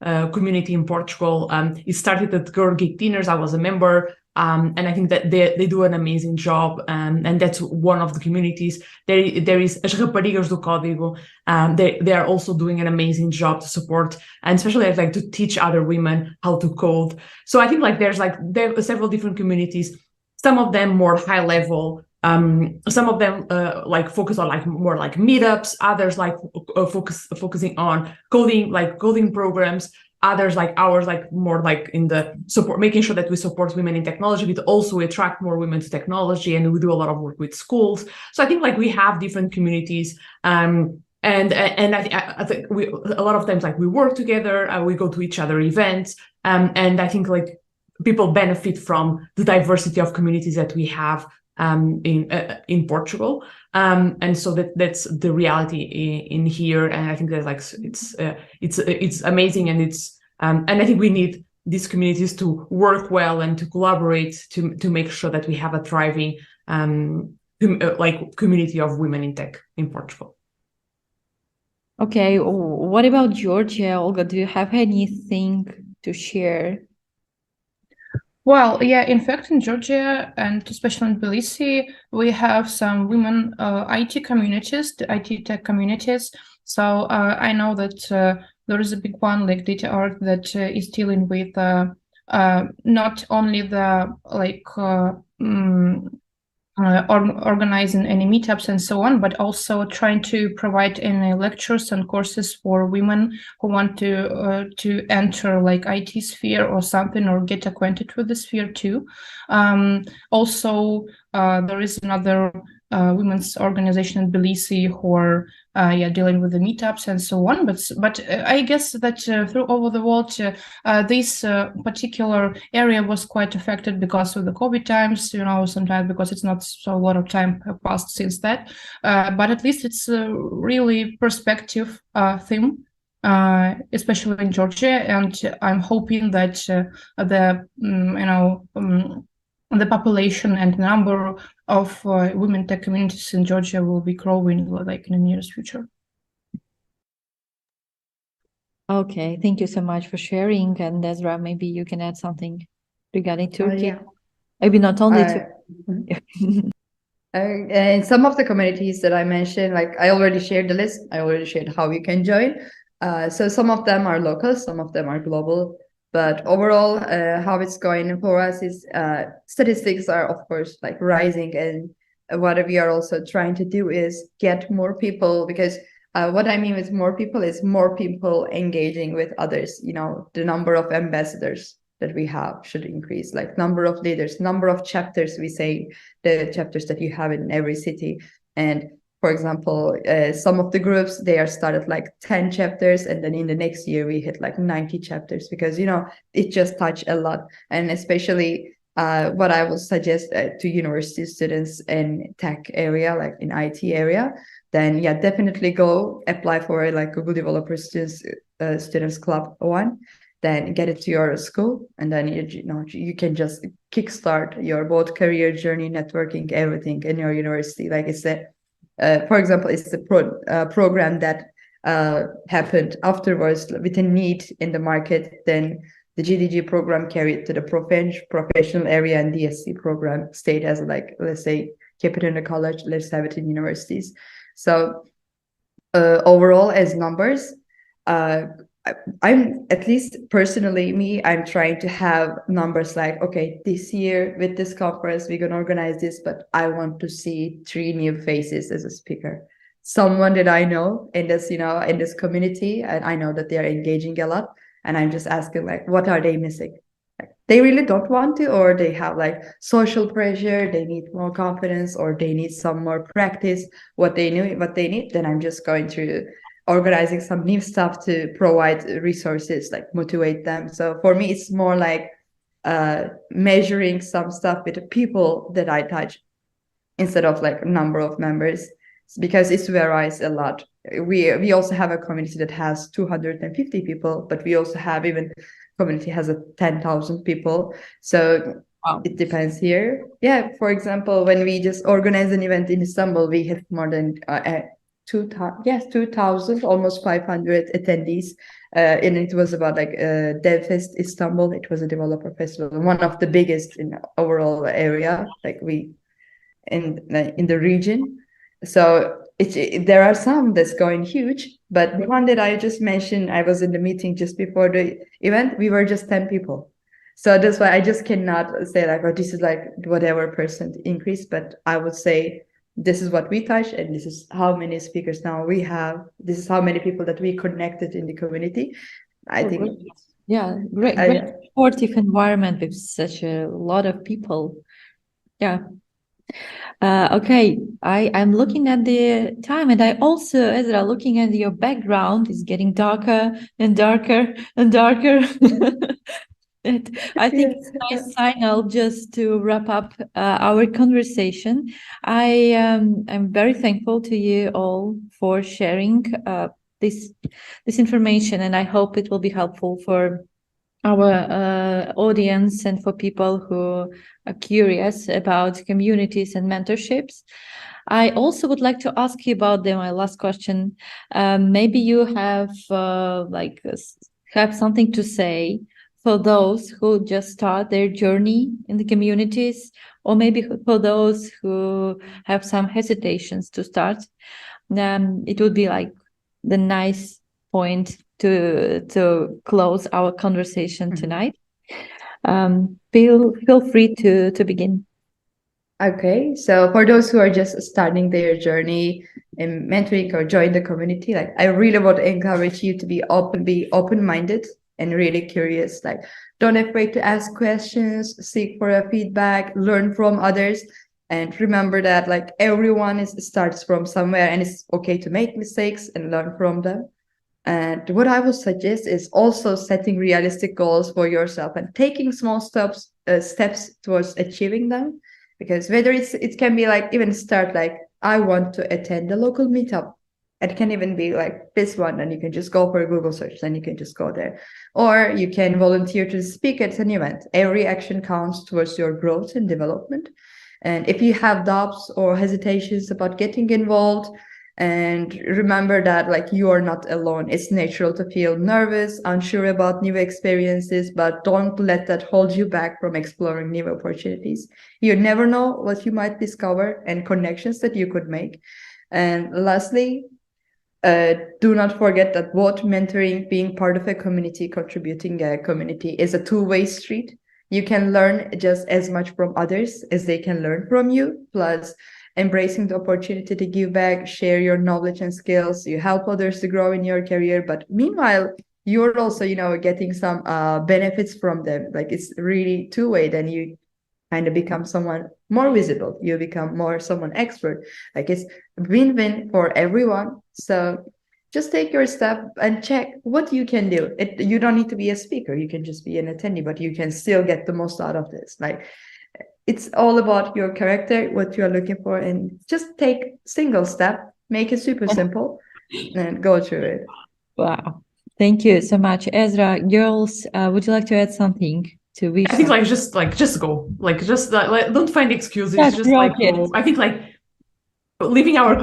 community in Portugal. It started at Girl Geek Dinners. I was a member. And I think that they do an amazing job, and that's one of the communities. There is as Raparigas do Código. They are also doing an amazing job to support, and especially like to teach other women how to code. So I think like there are several different communities. Some of them more high level. Some of them like focus on like more like meetups. Others like focusing on coding programs. Others like ours, like more like in the support, making sure that we support women in technology, but also attract more women to technology. And we do a lot of work with schools. So I think like we have different communities. And I think we a lot of times like we work together, we go to each other events, and I think like people benefit from the diversity of communities that we have in Portugal, and so that's the reality in here. And I think that like it's amazing, and and I think we need these communities to work well and to collaborate to make sure that we have a thriving like community of women in tech in Portugal. Okay, what about Georgia, Olga? Do you have anything to share? Well, yeah, in fact, in Georgia and especially in Tbilisi, we have some women IT communities, the IT tech communities. So I know that there is a big one like data.org that is dealing with not only the like organizing any meetups and so on, but also trying to provide any lectures and courses for women who want to enter like IT sphere or something, or get acquainted with the sphere too. Also, there is another women's organization in Tbilisi who are dealing with the meetups and so on. But I guess that through over the world, this particular area was quite affected because of the COVID times. Sometimes because it's not so a lot of time have passed since that. But at least it's a really perspective theme. Especially in Georgia, and I'm hoping that the population and number of women tech communities in Georgia will be growing like in the nearest future. Okay, thank you so much for sharing. And Esra, maybe you can add something regarding Turkey. Yeah. Maybe not only in some of the communities that I mentioned, like I already shared the list. I already shared how you can join. So some of them are local, some of them are global. But overall, how it's going for us is statistics are, of course, like rising. And what we are also trying to do is get more people, because what I mean with more people is more people engaging with others. The number of ambassadors that we have should increase, like number of leaders, number of chapters, we say the chapters that you have in every city. And for example, some of the groups, they are started like 10 chapters, and then in the next year we hit like 90 chapters, because it just touched a lot. And especially what I would suggest to university students in tech area, like in IT area, then yeah, definitely go apply for like Google Developer Students Club 1. Then get it to your school, and then you can just kickstart your both career journey, networking, everything in your university. Like it's for example, it's the program that happened afterwards with a need in the market. Then the GDG program carried to the professional area, and DSC program stayed as like, let's say, keep it in the college, let's have it in universities. So overall, as numbers, I'm, at least personally, I'm trying to have numbers like, okay, this year with this conference, we're going to organize this, but I want to see 3 new faces as a speaker. Someone that I know in this, in this community, and I know that they are engaging a lot. And I'm just asking, like, what are they missing? Like, they really don't want to, or they have like social pressure, they need more confidence, or they need some more practice, what they need. Then I'm just going through organizing some new stuff to provide resources, like motivate them. So for me, it's more like measuring some stuff with the people that I touch instead of like number of members, because it varies a lot. We also have a community that has 250 people, but we also have even community has 10,000 people. So wow, it depends here. Yeah, for example, when we just organized an event in Istanbul, we had more than 2,000, almost 500 attendees. And it was about like Devfest Istanbul. It was a developer festival, one of the biggest in the overall area, like in the region. So there are some that's going huge, but the one that I just mentioned, I was in the meeting just before the event, we were just 10 people. So that's why I just cannot say like, oh, this is like whatever percent increase, but I would say this is what we touch, and this is how many speakers now we have. This is how many people that we connected in the community. I think, great. Yeah, great supportive environment with such a lot of people. Yeah. Okay, I'm looking at the time, and I also, Esra, looking at your background is getting darker and darker and darker. I think it's a nice signal just to wrap up our conversation. I'm very thankful to you all for sharing this information, and I hope it will be helpful for our audience and for people who are curious about communities and mentorships. I also would like to ask you about my last question. Maybe you have have something to say for those who just start their journey in the communities, or maybe for those who have some hesitations to start. It would be like the nice point to close our conversation tonight. Feel free to begin. Okay, so for those who are just starting their journey in mentoring or join the community, like I really would encourage you to be open-minded and really curious. Like, don't afraid to ask questions, seek for a feedback, learn from others, and remember that like everyone starts from somewhere, and it's okay to make mistakes and learn from them. And what I would suggest is also setting realistic goals for yourself and taking small steps towards achieving them. Because whether it can be like even start like I want to attend a local meetup. It can even be like this one, and you can just go for a Google search, then you can just go there. Or you can volunteer to speak at an event. Every action counts towards your growth and development. And if you have doubts or hesitations about getting involved, and remember that like you are not alone. It's natural to feel nervous, unsure about new experiences, but don't let that hold you back from exploring new opportunities. You never know what you might discover and connections that you could make. And lastly, do not forget that both mentoring, being part of a community, contributing a community is a two-way street. You can learn just as much from others as they can learn from you. Plus, embracing the opportunity to give back, share your knowledge and skills, you help others to grow in your career. But meanwhile, you're also, getting some benefits from them. Like it's really two-way. Then you kind of become someone more visible. You become someone expert. Like it's win-win for everyone. So just take your step and check what you can do. You don't need to be a speaker. You can just be an attendee, but you can still get the most out of this. Like it's all about your character, what you're looking for, and just take single step, make it super simple, and go through it. Wow. Thank you so much. Esra, girls, would you like to add something? I think just go, just don't find excuses. Yeah, just like go. I think like leaving our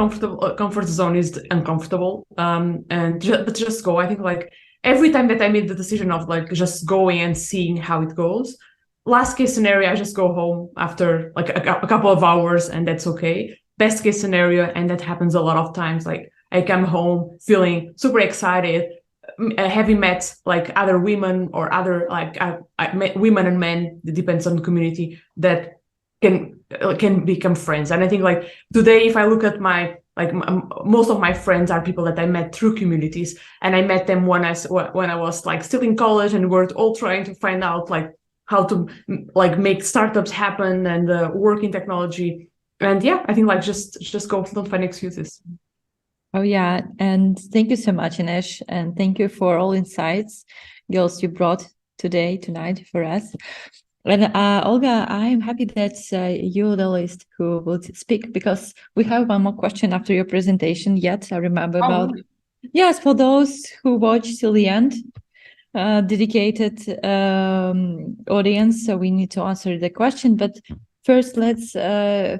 comfort zone is uncomfortable. But just go. I think like every time that I made the decision of like just going and seeing how it goes, last case scenario, I just go home after like a couple of hours, and that's okay. Best case scenario, and that happens a lot of times, like I come home feeling super excited, having met like other women or other like I met women and men, it depends on the community, that can become friends. And I think like today, if I look at my most of my friends are people that I met through communities, and I met them when I was like still in college, and we're all trying to find out like how to like make startups happen and work in technology. And yeah, I think like just go, don't find excuses. Oh yeah, and thank you so much, Inês, and thank you for all insights, girls, you brought tonight for us. And Olga, I'm happy that you're the list who will speak, because we have one more question after your presentation. Yet I remember about yes, for those who watch till the end, dedicated audience. So we need to answer the question, but first let's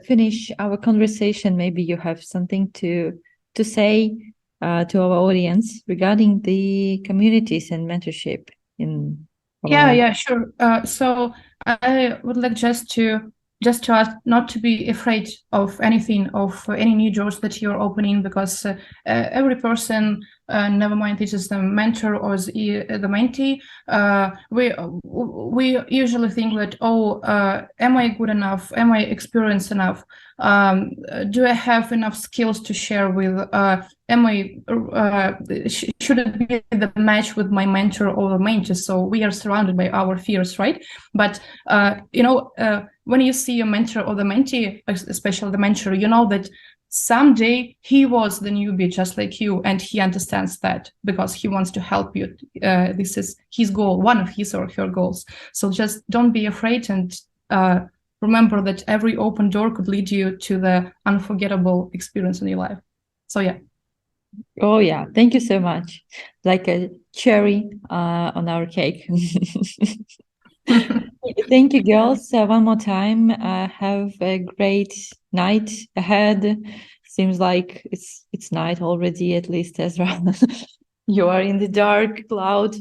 finish our conversation. Maybe you have something to to say to our audience regarding the communities and mentorship in Yeah, sure. So I would like just to ask not to be afraid of anything, of any new doors that you're opening, because every person, never mind this is the mentor or the mentee, we usually think that, oh, am I good enough? Am I experienced enough? Do I have enough skills to share with? Am I should it be the match with my mentor or the mentee? So we are surrounded by our fears, right? But when you see a mentor or the mentee, especially the mentor, you know that someday he was the newbie just like you, and he understands that because he wants to help you. This is his goal, one of his or her goals. So just don't be afraid, and remember that every open door could lead you to the unforgettable experience in your life. So yeah. Oh yeah, thank you so much. Like a cherry on our cake. Thank you, girls. One more time. Have a great night ahead. Seems like it's night already, at least, Esra. You are in the dark cloud.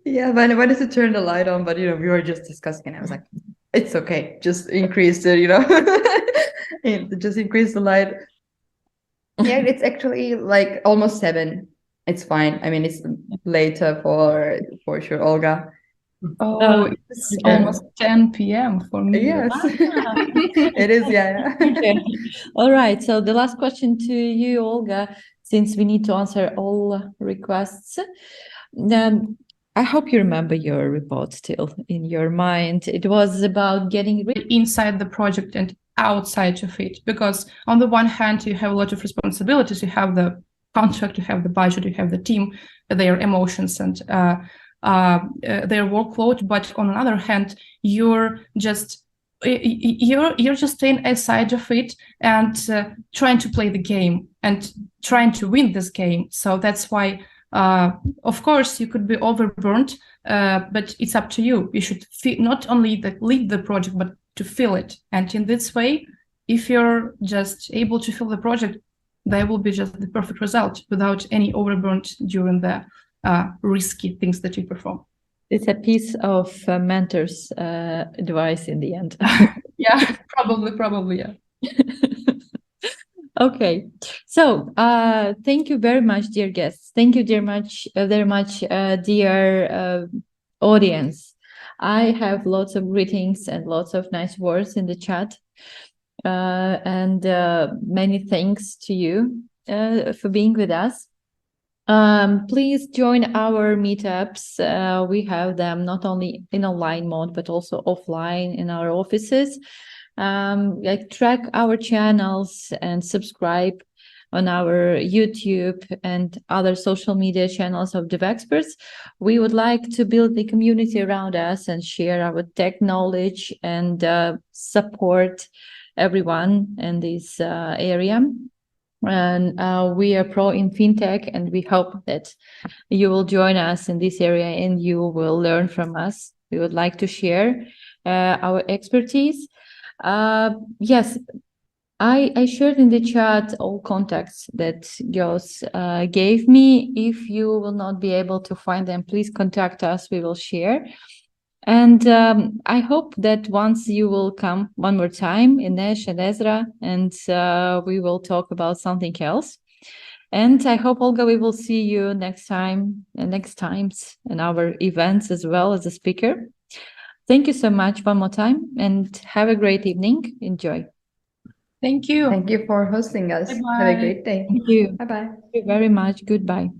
Yeah, but I wanted to turn the light on, but we were just discussing, and I was like, it's okay, just increase it, just increase the light. Yeah, it's actually like almost 7. It's fine. I mean, it's later for sure, Olga. Oh, it's almost 10 p.m. for me. Yes, it is. Yeah. Okay. All right. So the last question to you, Olga, since we need to answer all requests. I hope you remember your report still in your mind. It was about getting rid inside the project and outside of it, because on the one hand you have a lot of responsibilities. You have the contract, you have the budget, you have the team, their emotions and their workload. But on the other hand, you're just staying aside of it and trying to play the game and trying to win this game. So that's why, of course, you could be overburnt, but it's up to you. You should not only lead the project, but to feel it. And in this way, if you're just able to feel the project, there will be just the perfect result without any overburnt during the risky things that you perform. It's a piece of mentor's advice in the end. Yeah, probably, yeah. Okay, so thank you very much, dear guests. Thank you very much, dear audience. I have lots of greetings and lots of nice words in the chat, and many thanks to you for being with us. Please join our meetups. We have them not only in online mode, but also offline in our offices. Track our channels and subscribe on our YouTube and other social media channels of Devexperts. We would like to build the community around us and share our tech knowledge and support everyone in this area. And we are pro in fintech, and we hope that you will join us in this area and you will learn from us. We would like to share our expertise. Yes, I shared in the chat all contacts that girls gave me. If you will not be able to find them, please contact us. We will share. And I hope that once you will come one more time, Inês and Esra, and we will talk about something else. And I hope, Olga, we will see you next time and next times in our events as well as a speaker. Thank you so much one more time, and have a great evening. Enjoy. Thank you. Thank you for hosting us. Bye-bye. Have a great day. Thank you. Bye-bye. Thank you very much. Goodbye.